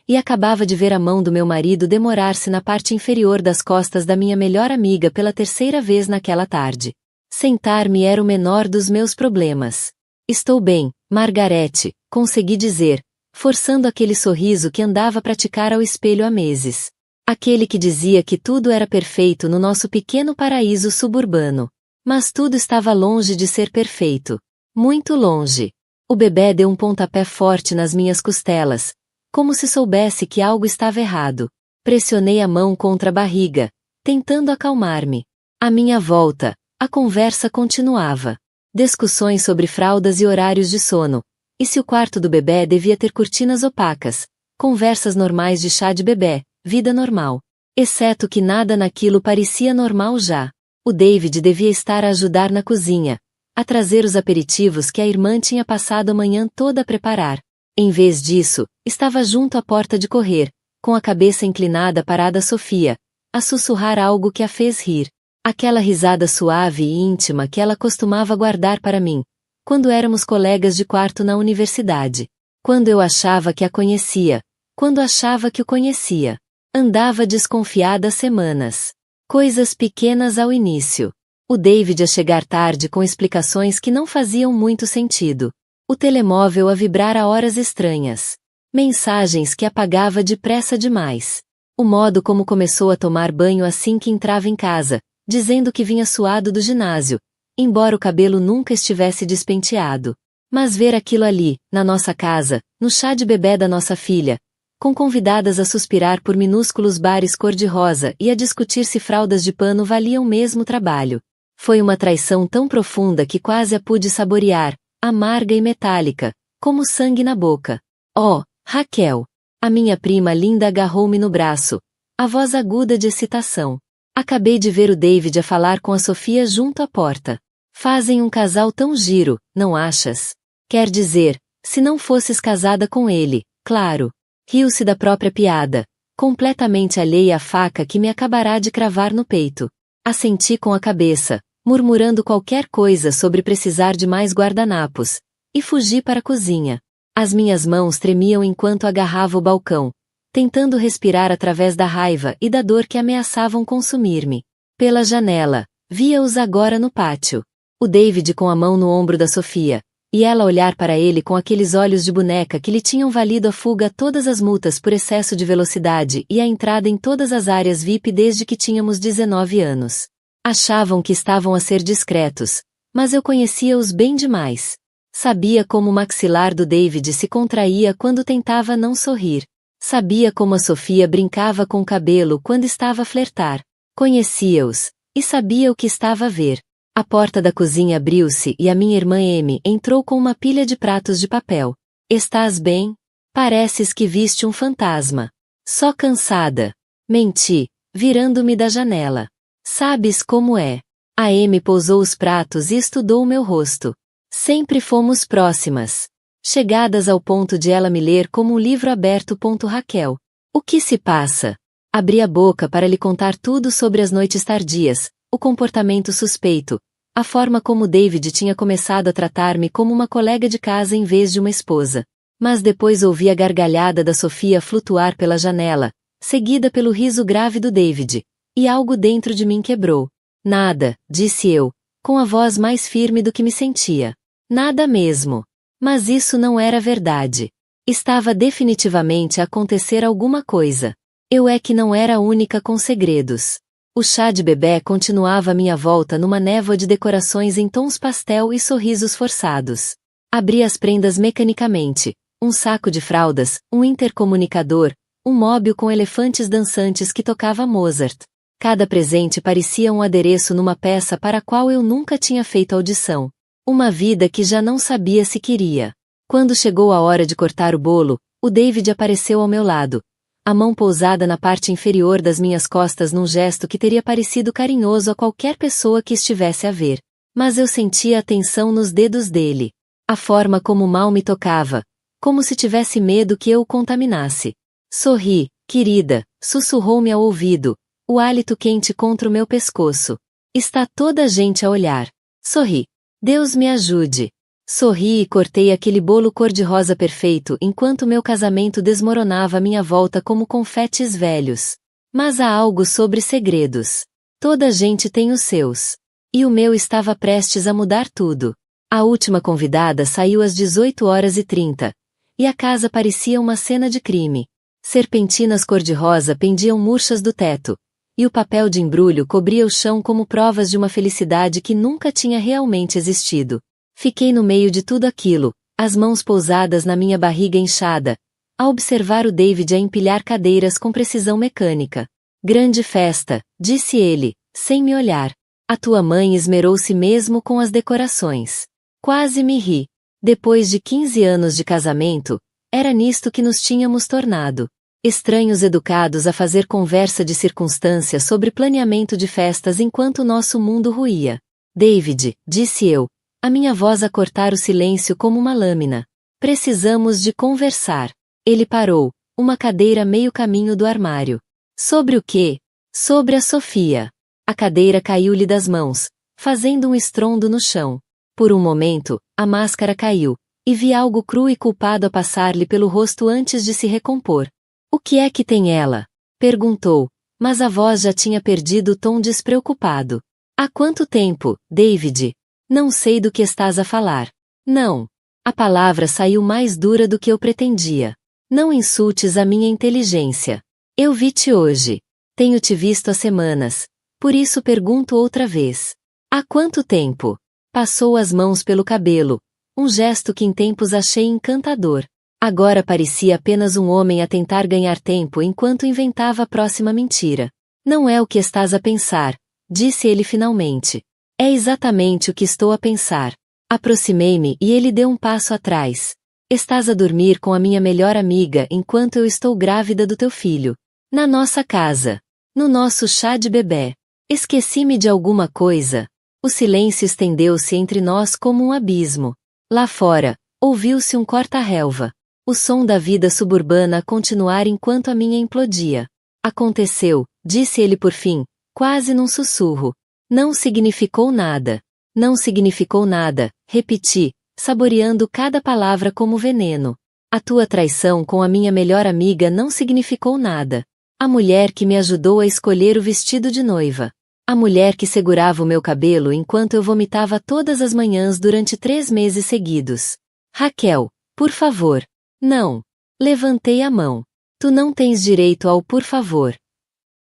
E acabava de ver a mão do meu marido demorar-se na parte inferior das costas da minha melhor amiga pela 3ª vez naquela tarde. Sentar-me era o menor dos meus problemas. Estou bem, Margarete, consegui dizer, forçando aquele sorriso que andava a praticar ao espelho há meses. Aquele que dizia que tudo era perfeito no nosso pequeno paraíso suburbano. Mas tudo estava longe de ser perfeito. Muito longe. O bebê deu um pontapé forte nas minhas costelas, como se soubesse que algo estava errado. Pressionei a mão contra a barriga, tentando acalmar-me. À minha volta, a conversa continuava. Discussões sobre fraldas e horários de sono, e se o quarto do bebê devia ter cortinas opacas. Conversas normais de chá de bebê, vida normal. Exceto que nada naquilo parecia normal já. O David devia estar a ajudar na cozinha, a trazer os aperitivos que a irmã tinha passado a manhã toda a preparar. Em vez disso, estava junto à porta de correr, com a cabeça inclinada para a da Sofia, a sussurrar algo que a fez rir. Aquela risada suave e íntima que ela costumava guardar para mim, quando éramos colegas de quarto na universidade. Quando eu achava que a conhecia. Quando achava que o conhecia. Andava desconfiada há semanas. Coisas pequenas ao início. O David a chegar tarde com explicações que não faziam muito sentido. O telemóvel a vibrar a horas estranhas. Mensagens que apagava depressa demais. O modo como começou a tomar banho assim que entrava em casa, dizendo que vinha suado do ginásio, embora o cabelo nunca estivesse despenteado. Mas ver aquilo ali, na nossa casa, no chá de bebê da nossa filha, com convidadas a suspirar por minúsculos bares cor-de-rosa e a discutir se fraldas de pano valiam mesmo trabalho. Foi uma traição tão profunda que quase a pude saborear, amarga e metálica, como sangue na boca. Oh, Raquel! A minha prima linda agarrou-me no braço, a voz aguda de excitação. Acabei de ver o David a falar com a Sofia junto à porta. Fazem um casal tão giro, não achas? Quer dizer, se não fosses casada com ele, claro. Riu-se da própria piada, completamente alheia à faca que me acabará de cravar no peito. Assenti com a cabeça, murmurando qualquer coisa sobre precisar de mais guardanapos, e fugi para a cozinha. As minhas mãos tremiam enquanto agarrava o balcão, tentando respirar através da raiva e da dor que ameaçavam consumir-me. Pela janela, via-os agora no pátio. O David com a mão no ombro da Sofia, e ela olhar para ele com aqueles olhos de boneca que lhe tinham valido a fuga a todas as multas por excesso de velocidade e a entrada em todas as áreas VIP desde que tínhamos 19 anos. Achavam que estavam a ser discretos, mas eu conhecia-os bem demais. Sabia como o maxilar do David se contraía quando tentava não sorrir. Sabia como a Sofia brincava com o cabelo quando estava a flertar. Conhecia-os, e sabia o que estava a ver. A porta da cozinha abriu-se e a minha irmã Amy entrou com uma pilha de pratos de papel. Estás bem? Pareces que viste um fantasma. Só cansada. Menti, virando-me da janela. Sabes como é. A Amy pousou os pratos e estudou o meu rosto. Sempre fomos próximas. Chegadas ao ponto de ela me ler como um livro aberto. Raquel. O que se passa? Abri a boca para lhe contar tudo sobre as noites tardias, o comportamento suspeito, a forma como David tinha começado a tratar-me como uma colega de casa em vez de uma esposa. Mas depois ouvi a gargalhada da Sofia flutuar pela janela, seguida pelo riso grave do David, e algo dentro de mim quebrou. Nada, disse eu, com a voz mais firme do que me sentia. Nada mesmo. Mas isso não era verdade. Estava definitivamente a acontecer alguma coisa. Eu é que não era a única com segredos. O chá de bebê continuava à minha volta numa névoa de decorações em tons pastel e sorrisos forçados. Abri as prendas mecanicamente, um saco de fraldas, um intercomunicador, um móvel com elefantes dançantes que tocava Mozart. Cada presente parecia um adereço numa peça para a qual eu nunca tinha feito audição. Uma vida que já não sabia se queria. Quando chegou a hora de cortar o bolo, o David apareceu ao meu lado, a mão pousada na parte inferior das minhas costas num gesto que teria parecido carinhoso a qualquer pessoa que estivesse a ver. Mas eu sentia a tensão nos dedos dele. A forma como mal me tocava, como se tivesse medo que eu o contaminasse. Sorri, querida, sussurrou-me ao ouvido, o hálito quente contra o meu pescoço. Está toda a gente a olhar. Sorri. Deus me ajude. Sorri e cortei aquele bolo cor-de-rosa perfeito enquanto meu casamento desmoronava à minha volta como confetes velhos. Mas há algo sobre segredos. Toda a gente tem os seus. E o meu estava prestes a mudar tudo. A última convidada saiu às 18h30, e a casa parecia uma cena de crime. Serpentinas cor-de-rosa pendiam murchas do teto, e o papel de embrulho cobria o chão como provas de uma felicidade que nunca tinha realmente existido. Fiquei no meio de tudo aquilo, as mãos pousadas na minha barriga inchada, a observar o David a empilhar cadeiras com precisão mecânica. Grande festa, disse ele, sem me olhar. A tua mãe esmerou-se mesmo com as decorações. Quase me ri. Depois de 15 anos de casamento, era nisto que nos tínhamos tornado. Estranhos educados a fazer conversa de circunstância sobre planeamento de festas enquanto nosso mundo ruía. David, disse eu, a minha voz a cortar o silêncio como uma lâmina. Precisamos de conversar. Ele parou, uma cadeira meio caminho do armário. Sobre o quê? Sobre a Sofia. A cadeira caiu-lhe das mãos, fazendo um estrondo no chão. Por um momento, a máscara caiu, e vi algo cru e culpado a passar-lhe pelo rosto antes de se recompor. O que é que tem ela? Perguntou, mas a voz já tinha perdido o tom despreocupado. Há quanto tempo, David? Não sei do que estás a falar. Não. A palavra saiu mais dura do que eu pretendia. Não insultes a minha inteligência. Eu vi-te hoje. Tenho-te visto há semanas. Por isso pergunto outra vez. Há quanto tempo? Passou as mãos pelo cabelo, um gesto que em tempos achei encantador. Agora parecia apenas um homem a tentar ganhar tempo enquanto inventava a próxima mentira. Não é o que estás a pensar, disse ele finalmente. É exatamente o que estou a pensar. Aproximei-me e ele deu um passo atrás. Estás a dormir com a minha melhor amiga enquanto eu estou grávida do teu filho. Na nossa casa. No nosso chá de bebê. Esqueci-me de alguma coisa. O silêncio estendeu-se entre nós como um abismo. Lá fora, ouviu-se um corta-relva. O som da vida suburbana a continuar enquanto a minha implodia. Aconteceu, disse ele por fim, quase num sussurro. Não significou nada. Não significou nada, repeti, saboreando cada palavra como veneno. A tua traição com a minha melhor amiga não significou nada. A mulher que me ajudou a escolher o vestido de noiva. A mulher que segurava o meu cabelo enquanto eu vomitava todas as manhãs durante 3 meses seguidos. Raquel, por favor. Não. Levantei a mão. Tu não tens direito ao por favor.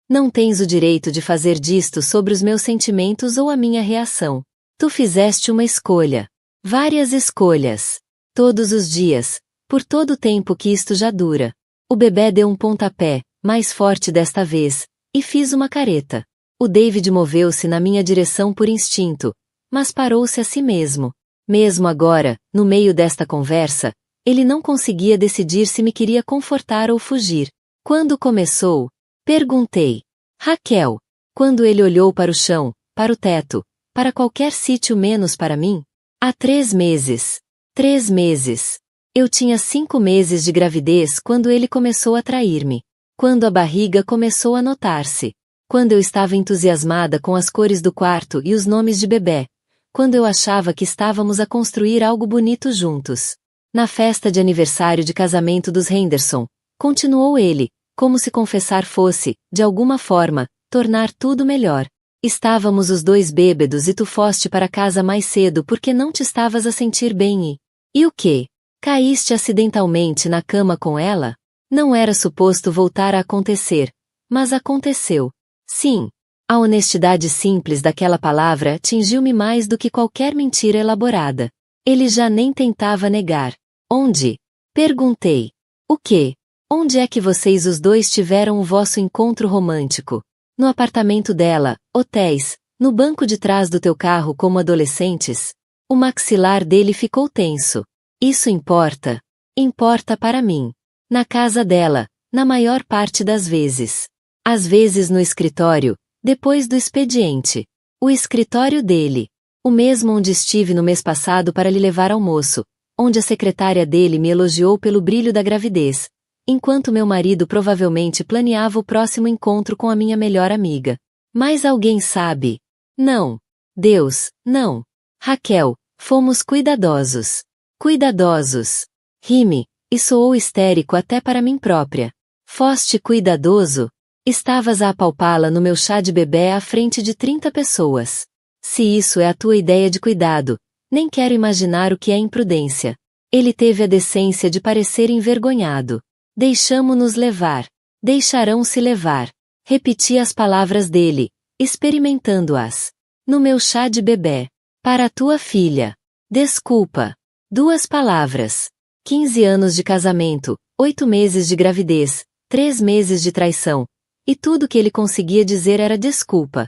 Não tens o direito de fazer disto sobre os meus sentimentos ou a minha reação. Tu fizeste uma escolha. Várias escolhas. Todos os dias. Por todo o tempo que isto já dura. O bebê deu um pontapé, mais forte desta vez, e fiz uma careta. O David moveu-se na minha direção por instinto, mas parou-se a si mesmo. Mesmo agora, no meio desta conversa, ele não conseguia decidir se me queria confortar ou fugir. Quando começou? Perguntei. Raquel. Quando ele olhou para o chão, para o teto, para qualquer sítio menos para mim? Há 3 meses. 3 meses. Eu tinha 5 meses de gravidez quando ele começou a trair-me. Quando a barriga começou a notar-se. Quando eu estava entusiasmada com as cores do quarto e os nomes de bebê. Quando eu achava que estávamos a construir algo bonito juntos. Na festa de aniversário de casamento dos Henderson, continuou ele, como se confessar fosse, de alguma forma, tornar tudo melhor. Estávamos os 2 bêbados e tu foste para casa mais cedo porque não te estavas a sentir bem e o quê? Caíste acidentalmente na cama com ela? Não era suposto voltar a acontecer, mas aconteceu. Sim. A honestidade simples daquela palavra atingiu-me mais do que qualquer mentira elaborada. Ele já nem tentava negar. Onde? Perguntei. O quê? Onde é que vocês os dois tiveram o vosso encontro romântico? No apartamento dela, hotéis, no banco de trás do teu carro como adolescentes? O maxilar dele ficou tenso. Isso importa? Importa para mim. Na casa dela, na maior parte das vezes. Às vezes no escritório, depois do expediente. O escritório dele. O mesmo onde estive no mês passado para lhe levar almoço, onde a secretária dele me elogiou pelo brilho da gravidez, enquanto meu marido provavelmente planeava o próximo encontro com a minha melhor amiga. Mas alguém sabe? Não. Deus, não. Raquel, fomos cuidadosos. Cuidadosos. Ri-me, e soou histérico até para mim própria. Foste cuidadoso? Estavas a apalpá-la no meu chá de bebê à frente de 30 pessoas. Se isso é a tua ideia de cuidado, nem quero imaginar o que é imprudência. Ele teve a decência de parecer envergonhado. Deixamo-nos levar. Deixarão-se levar. Repeti as palavras dele, experimentando-as. No meu chá de bebê. Para a tua filha. Desculpa. 2 palavras. 15 anos de casamento, 8 meses de gravidez, 3 meses de traição. E tudo que ele conseguia dizer era desculpa.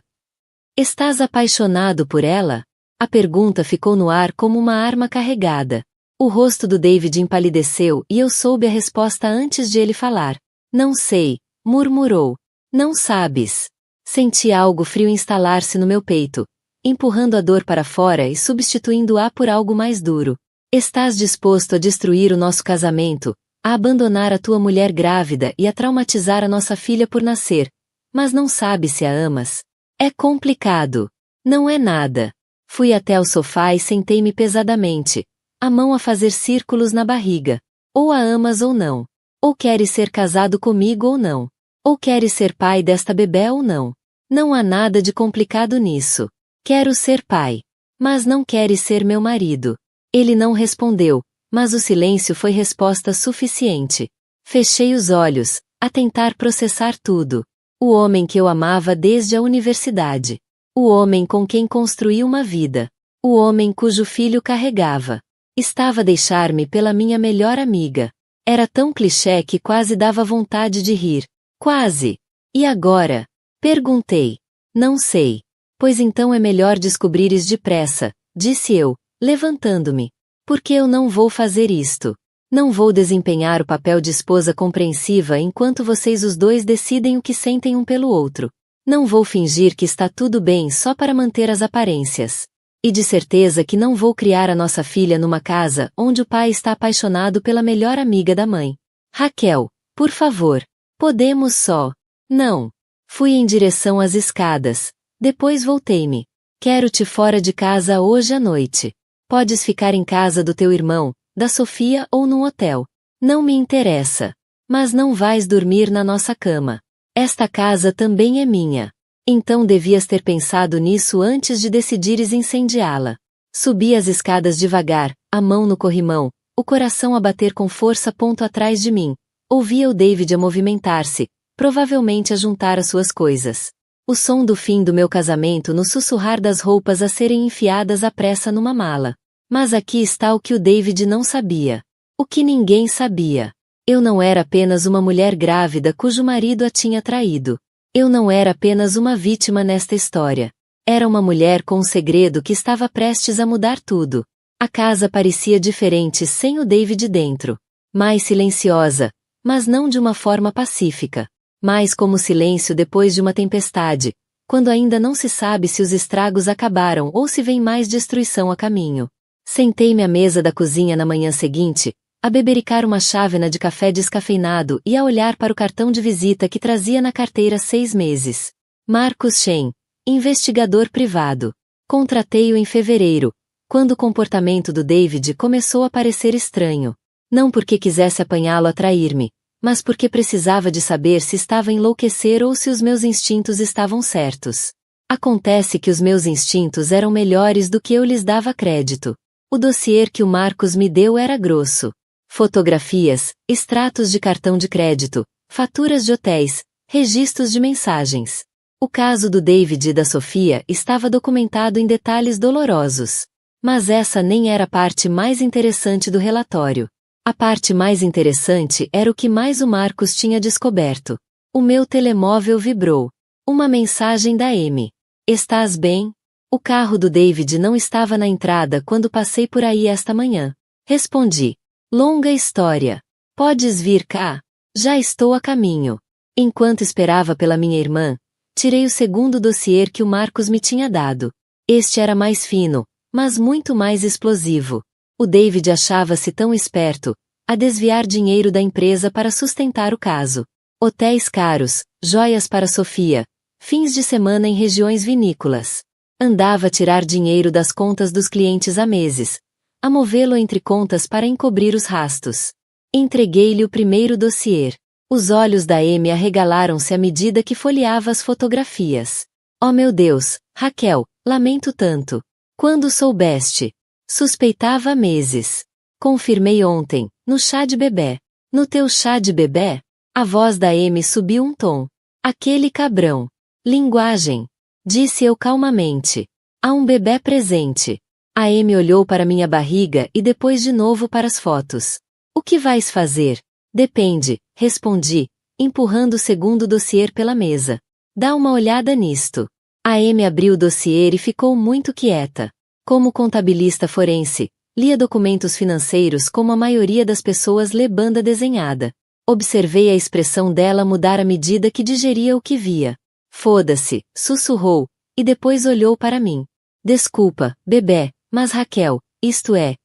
Estás apaixonado por ela? A pergunta ficou no ar como uma arma carregada. O rosto do David empalideceu e eu soube a resposta antes de ele falar. Não sei, murmurou. Não sabes. Senti algo frio instalar-se no meu peito, empurrando a dor para fora e substituindo-a por algo mais duro. Estás disposto a destruir o nosso casamento, a abandonar a tua mulher grávida e a traumatizar a nossa filha por nascer, mas não sabes se a amas. É complicado. Não é nada. Fui até o sofá e sentei-me pesadamente, a mão a fazer círculos na barriga. Ou a amas ou não. Ou queres ser casado comigo ou não. Ou queres ser pai desta bebê ou não. Não há nada de complicado nisso. Quero ser pai. Mas não queres ser meu marido. Ele não respondeu, mas o silêncio foi resposta suficiente. Fechei os olhos, a tentar processar tudo. O homem que eu amava desde a universidade. O homem com quem construí uma vida. O homem cujo filho carregava. Estava a deixar-me pela minha melhor amiga. Era tão clichê que quase dava vontade de rir. Quase. E agora? Perguntei. Não sei. Pois então é melhor descobrires depressa, disse eu, levantando-me. Porque eu não vou fazer isto. Não vou desempenhar o papel de esposa compreensiva enquanto vocês os dois decidem o que sentem um pelo outro. Não vou fingir que está tudo bem só para manter as aparências. E de certeza que não vou criar a nossa filha numa casa onde o pai está apaixonado pela melhor amiga da mãe. Raquel, por favor, podemos só. Não. Fui em direção às escadas. Depois voltei-me. Quero-te fora de casa hoje à noite. Podes ficar em casa do teu irmão, da Sofia ou num hotel. Não me interessa. Mas não vais dormir na nossa cama. Esta casa também é minha. Então devias ter pensado nisso antes de decidires incendiá-la. Subi as escadas devagar, a mão no corrimão, o coração a bater com força ponto atrás de mim. Ouvia o David a movimentar-se, provavelmente a juntar as suas coisas. O som do fim do meu casamento no sussurrar das roupas a serem enfiadas à pressa numa mala. Mas aqui está o que o David não sabia. O que ninguém sabia. Eu não era apenas uma mulher grávida cujo marido a tinha traído. Eu não era apenas uma vítima nesta história. Era uma mulher com um segredo que estava prestes a mudar tudo. A casa parecia diferente sem o David dentro. Mais silenciosa, mas não de uma forma pacífica. Mais como silêncio depois de uma tempestade, quando ainda não se sabe se os estragos acabaram ou se vem mais destruição a caminho. Sentei-me à mesa da cozinha na manhã seguinte, a bebericar uma chávena de café descafeinado e a olhar para o cartão de visita que trazia na carteira 6 meses. Marcus Shen, investigador privado. Contratei-o em fevereiro, quando o comportamento do David começou a parecer estranho. Não porque quisesse apanhá-lo a trair-me, mas porque precisava de saber se estava a enlouquecer ou se os meus instintos estavam certos. Acontece que os meus instintos eram melhores do que eu lhes dava crédito. O dossiê que o Marcus me deu era grosso. Fotografias, extratos de cartão de crédito, faturas de hotéis, registros de mensagens. O caso do David e da Sofia estava documentado em detalhes dolorosos. Mas essa nem era a parte mais interessante do relatório. A parte mais interessante era o que mais o Marcus tinha descoberto. O meu telemóvel vibrou. Uma mensagem da Amy. Estás bem? O carro do David não estava na entrada quando passei por aí esta manhã. Respondi. Longa história. Podes vir cá? Já estou a caminho. Enquanto esperava pela minha irmã, tirei o segundo dossiê que o Marcus me tinha dado. Este era mais fino, mas muito mais explosivo. O David achava-se tão esperto, a desviar dinheiro da empresa para sustentar o caso. Hotéis caros, joias para Sofia, fins de semana em regiões vinícolas. Andava a tirar dinheiro das contas dos clientes há meses, a movê-lo entre contas para encobrir os rastos. Entreguei-lhe o primeiro dossiê. Os olhos da Amy arregalaram-se à medida que folheava as fotografias. Oh meu Deus, Raquel, lamento tanto. Quando soubeste? Suspeitava há meses. Confirmei ontem, no chá de bebê. No teu chá de bebê? A voz da Amy subiu um tom. Aquele cabrão. Linguagem. Disse eu calmamente. Há um bebê presente. A Amy olhou para minha barriga e depois de novo para as fotos. O que vais fazer? Depende, respondi, empurrando o segundo dossiê pela mesa. Dá uma olhada nisto. A Amy abriu o dossiê e ficou muito quieta. Como contabilista forense, lia documentos financeiros como a maioria das pessoas lê banda desenhada. Observei a expressão dela mudar à medida que digeria o que via. Foda-se, sussurrou, e depois olhou para mim. Desculpa, bebê, mas Raquel, isto é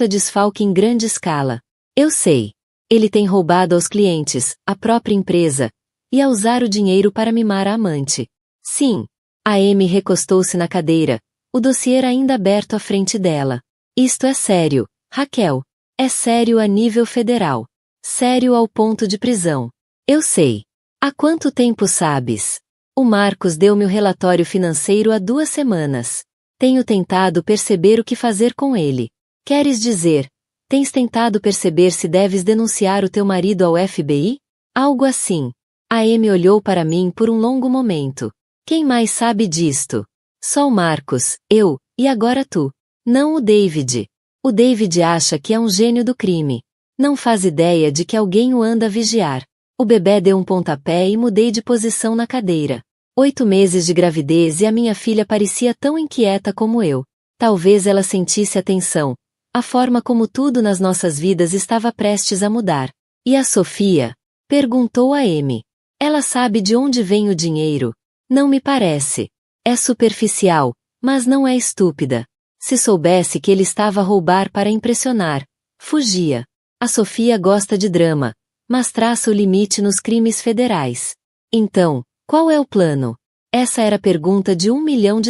desfalque em grande escala. Eu sei. Ele tem roubado aos clientes, a própria empresa, e a usar o dinheiro para mimar a amante. Sim. A Amy recostou-se na cadeira, o dossiê ainda aberto à frente dela. Isto é sério, Raquel. É sério a nível federal. Sério ao ponto de prisão. Eu sei. Há quanto tempo sabes? O Marcos deu-me o relatório financeiro há 2 semanas. Tenho tentado perceber o que fazer com ele. Queres dizer, tens tentado perceber se deves denunciar o teu marido ao FBI? Algo assim. A Amy olhou para mim por um longo momento. Quem mais sabe disto? Só o Marcos, eu, e agora tu. Não o David. O David acha que é um gênio do crime. Não faz ideia de que alguém o anda a vigiar. O bebê deu um pontapé e mudei de posição na cadeira. 8 meses de gravidez e a minha filha parecia tão inquieta como eu. Talvez ela sentisse a tensão, a forma como tudo nas nossas vidas estava prestes a mudar. E a Sofia? Perguntou a Amy. Ela sabe de onde vem o dinheiro? Não me parece. É superficial, Mas não é estúpida. Se soubesse que ele estava a roubar para impressionar, fugia. A Sofia gosta de drama, mas traça o limite nos crimes federais. Então, qual é o plano? Essa era a pergunta de $1 milhão.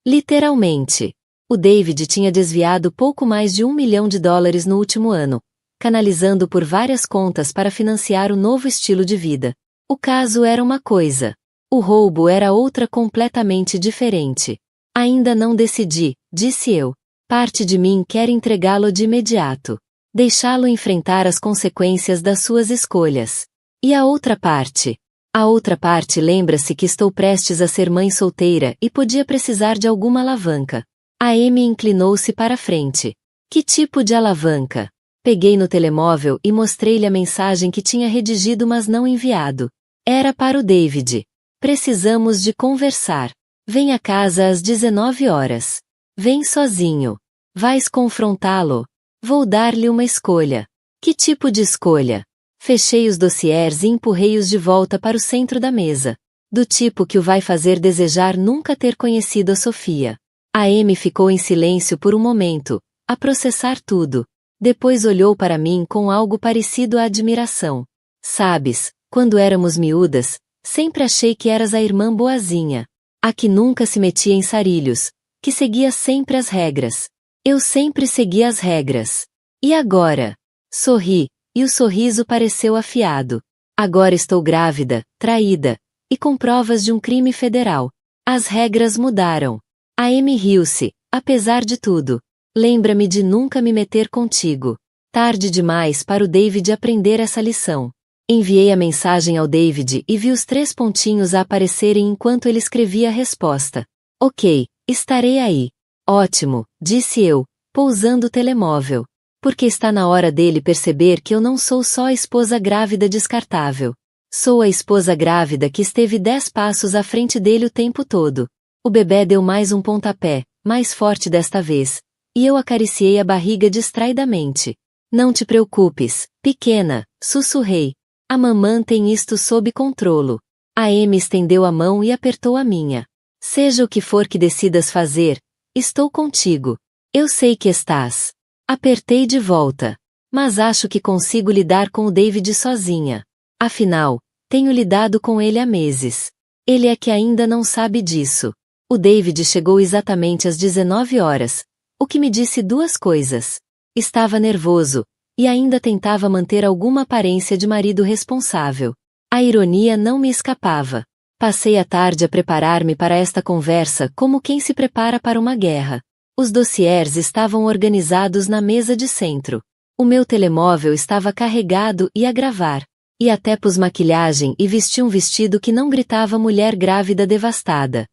Literalmente. O David tinha desviado pouco mais de $1 milhão no último ano, canalizando por várias contas para financiar o novo estilo de vida. O caso era uma coisa. O roubo era outra completamente diferente. Ainda não decidi, disse eu. Parte de mim quer entregá-lo de imediato. Deixá-lo enfrentar as consequências das suas escolhas. E a outra parte? A outra parte lembra-se que estou prestes a ser mãe solteira e podia precisar de alguma alavanca. A Amy inclinou-se para a frente. Que tipo de alavanca? Peguei no telemóvel e mostrei-lhe a mensagem que tinha redigido mas não enviado. Era para o David. Precisamos de conversar. Vem a casa às 19 horas. Vem sozinho. Vais confrontá-lo. Vou dar-lhe uma escolha. Que tipo de escolha? Fechei os dossiês e empurrei-os de volta para o centro da mesa. Do tipo que o vai fazer desejar nunca ter conhecido a Sofia. A Amy ficou em silêncio por um momento, a processar tudo. Depois olhou para mim com algo parecido à admiração. Sabes, quando éramos miúdas, sempre achei que eras a irmã boazinha. A que nunca se metia em sarilhos, que seguia sempre as regras. Eu sempre segui as regras. E agora? Sorri, e o sorriso pareceu afiado. Agora estou grávida, traída, e com provas de um crime federal. As regras mudaram. A Amy riu-se, apesar de tudo. Lembra-me de nunca me meter contigo. Tarde demais para o David aprender essa lição. Enviei a mensagem ao David e vi os 3 pontinhos a aparecerem enquanto ele escrevia a resposta. Ok, estarei aí. Ótimo, disse eu, pousando o telemóvel. Porque está na hora dele perceber que eu não sou só a esposa grávida descartável. Sou a esposa grávida que esteve 10 passos à frente dele o tempo todo. O bebê deu mais um pontapé, mais forte desta vez, e eu acariciei a barriga distraidamente. Não te preocupes, pequena, sussurrei. A mamã tem isto sob controlo. A Amy estendeu a mão e apertou a minha. Seja o que for que decidas fazer, estou contigo. Eu sei que estás. Apertei de volta. Mas acho que consigo lidar com o David sozinha. Afinal, tenho lidado com ele há meses. Ele é que ainda não sabe disso. O David chegou exatamente às 19 horas, o que me disse 2 coisas. Estava nervoso, e ainda tentava manter alguma aparência de marido responsável. A ironia não me escapava. Passei a tarde a preparar-me para esta conversa como quem se prepara para uma guerra. Os dossiês estavam organizados na mesa de centro. O meu telemóvel estava carregado e a gravar. E até pus maquilhagem e vesti um vestido que não gritava mulher grávida devastada.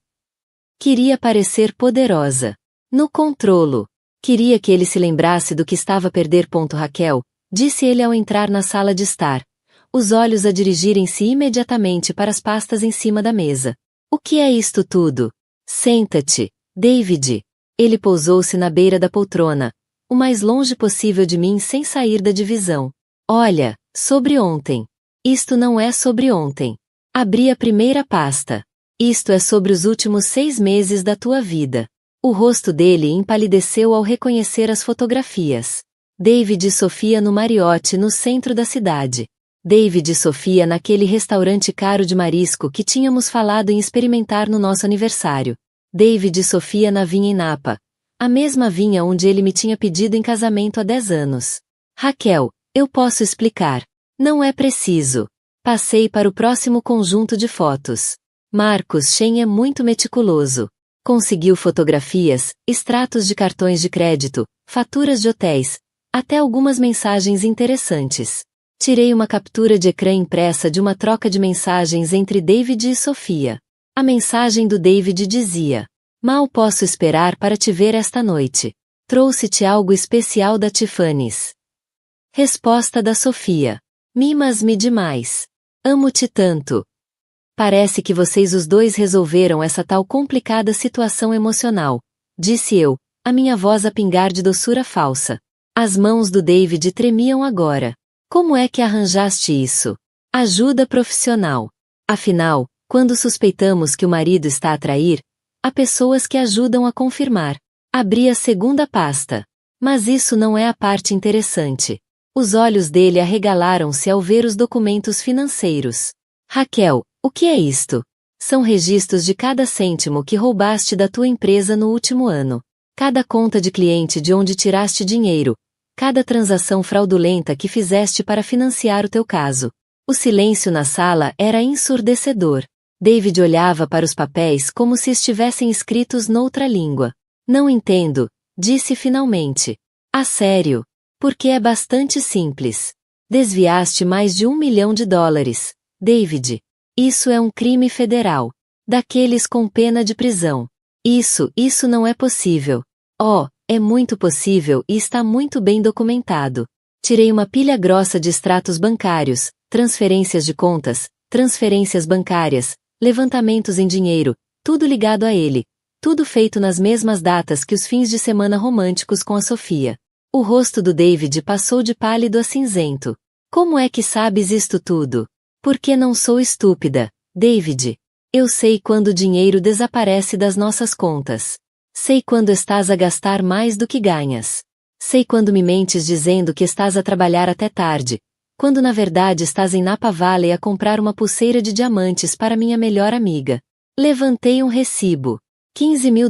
Queria parecer poderosa. No controlo. Queria que ele se lembrasse do que estava a perder. Raquel, disse ele ao entrar na sala de estar, os olhos a dirigirem-se imediatamente para as pastas em cima da mesa. O que é isto tudo? Senta-te, David. Ele pousou-se na beira da poltrona, o mais longe possível de mim sem sair da divisão. Olha, sobre ontem. Isto não é sobre ontem. Abri a primeira pasta. Isto é sobre os últimos 6 meses da tua vida. O rosto dele empalideceu ao reconhecer as fotografias. David e Sofia no Marriott no centro da cidade. David e Sofia naquele restaurante caro de marisco que tínhamos falado em experimentar no nosso aniversário. David e Sofia na vinha em Napa. A mesma vinha onde ele me tinha pedido em casamento há 10 anos. Raquel, eu posso explicar. Não é preciso. Passei para o próximo conjunto de fotos. Marcos Shen é muito meticuloso. Conseguiu fotografias, extratos de cartões de crédito, faturas de hotéis, até algumas mensagens interessantes. Tirei uma captura de ecrã impressa de uma troca de mensagens entre David e Sofia. A mensagem do David dizia: mal posso esperar para te ver esta noite. Trouxe-te algo especial da Tiffany's. Resposta da Sofia: mimas-me demais. Amo-te tanto. Parece que vocês os dois resolveram essa tal complicada situação emocional, disse eu, a minha voz a pingar de doçura falsa. As mãos do David tremiam agora. Como é que arranjaste isso? Ajuda profissional. Afinal, quando suspeitamos que o marido está a trair, Há pessoas que ajudam a confirmar. Abri a segunda pasta. Mas isso não é a parte interessante. Os olhos dele arregalaram-se ao ver os documentos financeiros. Raquel, o que é isto? São registros de cada cêntimo que roubaste da tua empresa no último ano. Cada conta de cliente de onde tiraste dinheiro. Cada transação fraudulenta que fizeste para financiar o teu caso. O silêncio na sala era ensurdecedor. David olhava para os papéis como se estivessem escritos noutra língua. Não entendo, disse finalmente. A sério? Porque é bastante simples. Desviaste mais de $1 milhão, David. Isso é um crime federal. Daqueles com pena de prisão. Isso não é possível. Oh, é muito possível e está muito bem documentado. Tirei uma pilha grossa de extratos bancários, transferências de contas, transferências bancárias, levantamentos em dinheiro, tudo ligado a ele. Tudo feito nas mesmas datas que os fins de semana românticos com a Sofia. O rosto do David passou de pálido a cinzento. Como é que sabes isto tudo? Porque não sou estúpida, David. Eu sei quando o dinheiro desaparece das nossas contas. Sei quando estás a gastar mais do que ganhas. Sei quando me mentes dizendo que estás a trabalhar até tarde, quando na verdade estás em Napa Valley a comprar uma pulseira de diamantes para minha melhor amiga. Levantei um recibo. $15 mil,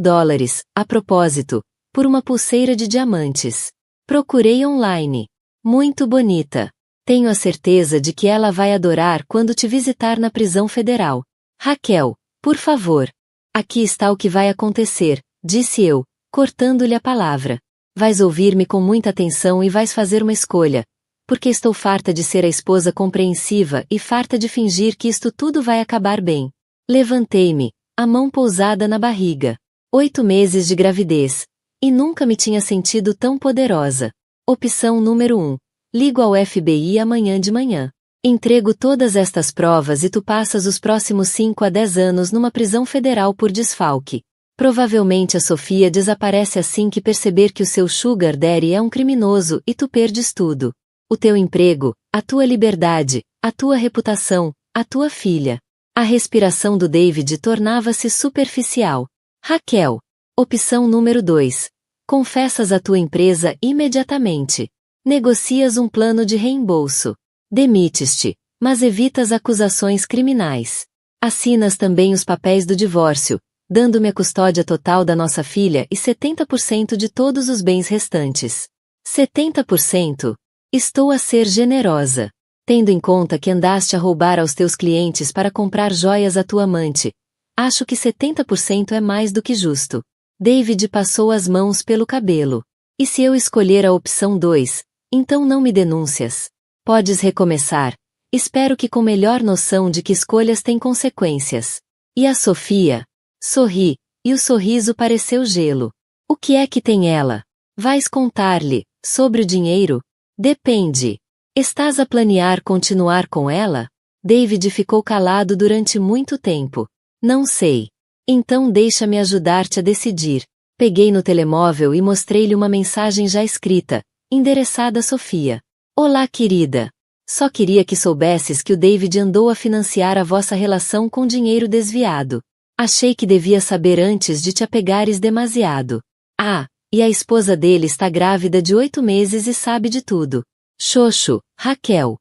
a propósito, por uma pulseira de diamantes. Procurei online. Muito bonita. Tenho a certeza de que ela vai adorar quando te visitar na prisão federal. Raquel, por favor. Aqui está o que vai acontecer, disse eu, cortando-lhe a palavra. Vais ouvir-me com muita atenção e vais fazer uma escolha, porque estou farta de ser a esposa compreensiva e farta de fingir que isto tudo vai acabar bem. Levantei-me, a mão pousada na barriga. 8 meses de gravidez. E nunca me tinha sentido tão poderosa. Opção número 1. Ligo ao FBI amanhã de manhã. Entrego todas estas provas e tu passas os próximos 5 a 10 anos numa prisão federal por desfalque. Provavelmente a Sofia desaparece assim que perceber que o seu sugar daddy é um criminoso e tu perdes tudo. O teu emprego, a tua liberdade, a tua reputação, a tua filha. A respiração do David tornava-se superficial. Raquel. Opção número 2. Confessas a tua empresa imediatamente. Negocias um plano de reembolso. Demites-te, mas evitas acusações criminais. Assinas também os papéis do divórcio, dando-me a custódia total da nossa filha e 70% de todos os bens restantes. 70%? Estou a ser generosa. Tendo em conta que andaste a roubar aos teus clientes para comprar joias à tua amante, acho que 70% é mais do que justo. David passou as mãos pelo cabelo. E se eu escolher a opção 2, então não me denúncias. Podes recomeçar. Espero que com melhor noção de que escolhas têm consequências. E a Sofia? Sorri, e o sorriso pareceu gelo. O que é que tem ela? Vais contar-lhe, sobre o dinheiro? Depende. Estás a planear continuar com ela? David ficou calado durante muito tempo. Não sei. Então deixa-me ajudar-te a decidir. Peguei no telemóvel e mostrei-lhe uma mensagem já escrita, endereçada a Sofia. Olá, querida. Só queria que soubesses que o David andou a financiar a vossa relação com dinheiro desviado. Achei que devia saber antes de te apegares demasiado. Ah, e a esposa dele está grávida de 8 meses e sabe de tudo. Xoxo, Raquel.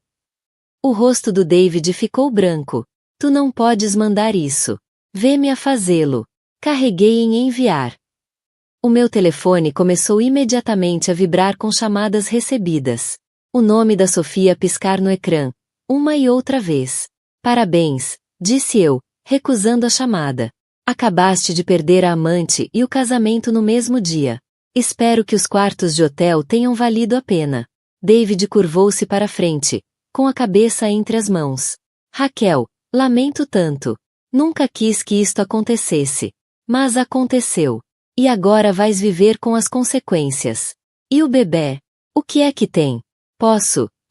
O rosto do David ficou branco. Tu não podes mandar isso. Vê-me a fazê-lo. Carreguei em enviar. O meu telefone começou imediatamente a vibrar com chamadas recebidas. O nome da Sofia a piscar no ecrã, uma e outra vez. Parabéns, disse eu, recusando a chamada. Acabaste de perder a amante e o casamento no mesmo dia. Espero que os quartos de hotel tenham valido a pena. David curvou-se para frente, com a cabeça entre as mãos. Raquel, lamento tanto. Nunca quis que isto acontecesse. Mas aconteceu. E agora vais viver com as consequências. E o bebé? O que é que tem?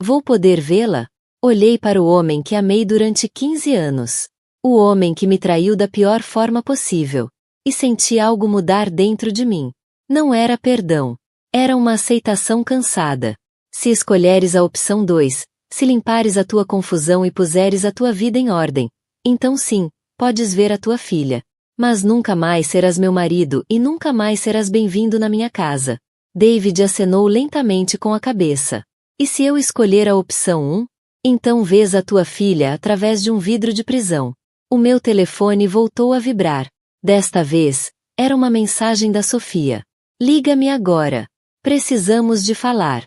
Vou poder vê-la? Olhei para o homem que amei durante 15 anos. O homem que me traiu da pior forma possível. E senti algo mudar dentro de mim. Não era perdão. Era uma aceitação cansada. Se escolheres a opção 2, se limpares a tua confusão e puseres a tua vida em ordem, então sim, podes ver a tua filha. Mas nunca mais serás meu marido e nunca mais serás bem-vindo na minha casa. David acenou lentamente com a cabeça. E se eu escolher a opção 1? Então vês a tua filha através de um vidro de prisão. O meu telefone voltou a vibrar. Desta vez, era uma mensagem da Sofia. Liga-me agora. Precisamos de falar.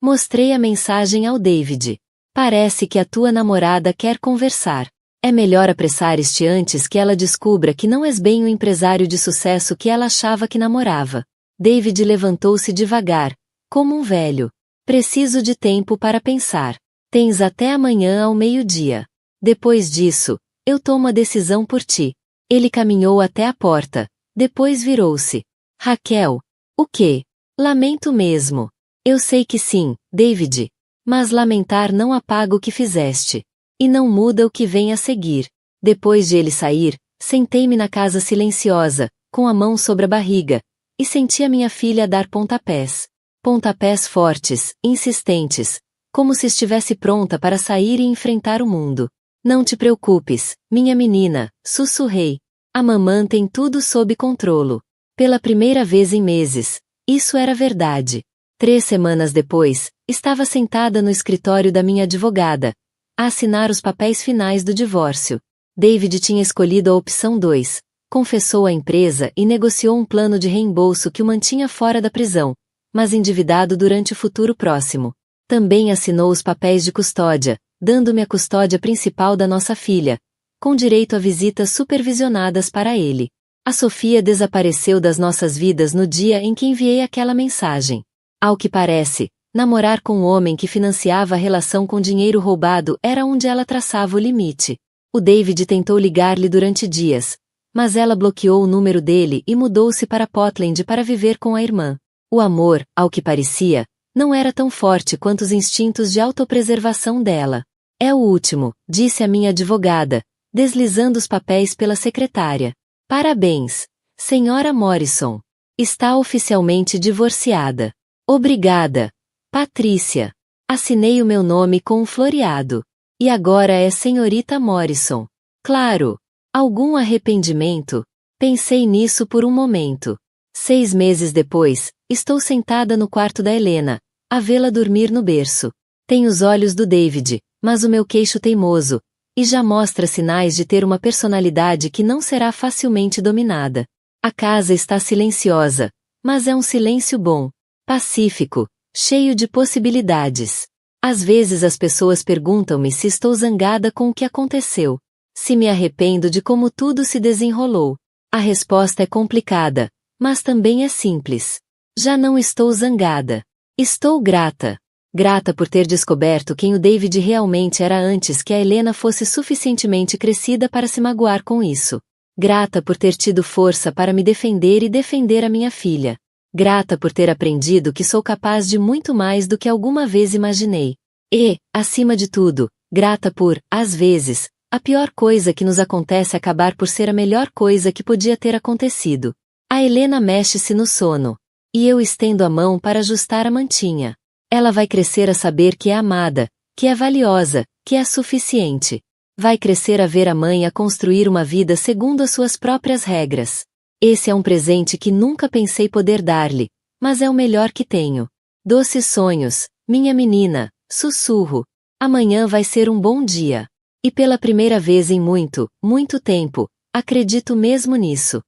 Mostrei a mensagem ao David. Parece que a tua namorada quer conversar. É melhor apressar-te antes que ela descubra que não és bem o empresário de sucesso que ela achava que namorava. David levantou-se devagar, como um velho. Preciso de tempo para pensar. Tens até amanhã ao meio-dia. Depois disso, eu tomo a decisão por ti. Ele caminhou até a porta. Depois virou-se. Raquel. O quê? Lamento mesmo. Eu sei que sim, David. Mas lamentar não apaga o que fizeste. E não muda o que vem a seguir. Depois de ele sair, sentei-me na casa silenciosa, com a mão sobre a barriga, e senti a minha filha dar pontapés. Pontapés fortes, insistentes, como se estivesse pronta para sair e enfrentar o mundo. Não te preocupes, minha menina, sussurrei. A mamã tem tudo sob controlo. Pela primeira vez em meses, isso era verdade. 3 semanas depois, estava sentada no escritório da minha advogada, a assinar os papéis finais do divórcio. David tinha escolhido a opção 2, confessou à empresa e negociou um plano de reembolso que o mantinha fora da prisão, mas endividado durante o futuro próximo. Também assinou os papéis de custódia, dando-me a custódia principal da nossa filha, com direito a visitas supervisionadas para ele. A Sofia desapareceu das nossas vidas no dia em que enviei aquela mensagem. Ao que parece, namorar com um homem que financiava a relação com dinheiro roubado era onde ela traçava o limite. O David tentou ligar-lhe durante dias, mas ela bloqueou o número dele e mudou-se para Portland para viver com a irmã. O amor, ao que parecia, não era tão forte quanto os instintos de autopreservação dela. É o último, disse a minha advogada, deslizando os papéis pela secretária. Parabéns, senhora Morrison. Está oficialmente divorciada. Obrigada, Patrícia. Assinei o meu nome com um floreado. E agora é senhorita Morrison. Claro. Algum arrependimento? Pensei nisso por um momento. 6 meses depois, estou sentada no quarto da Helena, a vê-la dormir no berço. Tem os olhos do David, mas o meu queixo teimoso, e já mostra sinais de ter uma personalidade que não será facilmente dominada. A casa está silenciosa, mas é um silêncio bom, pacífico, cheio de possibilidades. Às vezes as pessoas perguntam-me se estou zangada com o que aconteceu, se me arrependo de como tudo se desenrolou. A resposta é complicada, mas também é simples. Já não estou zangada. Estou grata. Grata por ter descoberto quem o David realmente era antes que a Helena fosse suficientemente crescida para se magoar com isso. Grata por ter tido força para me defender e defender a minha filha. Grata por ter aprendido que sou capaz de muito mais do que alguma vez imaginei. E, acima de tudo, grata por, às vezes, a pior coisa que nos acontece acabar por ser a melhor coisa que podia ter acontecido. A Helena mexe-se no sono. E eu estendo a mão para ajustar a mantinha. Ela vai crescer a saber que é amada, que é valiosa, que é suficiente. Vai crescer a ver a mãe a construir uma vida segundo as suas próprias regras. Esse é um presente que nunca pensei poder dar-lhe, mas é o melhor que tenho. Doces sonhos, minha menina, sussurro. Amanhã vai ser um bom dia. E pela primeira vez em muito, muito tempo, acredito mesmo nisso.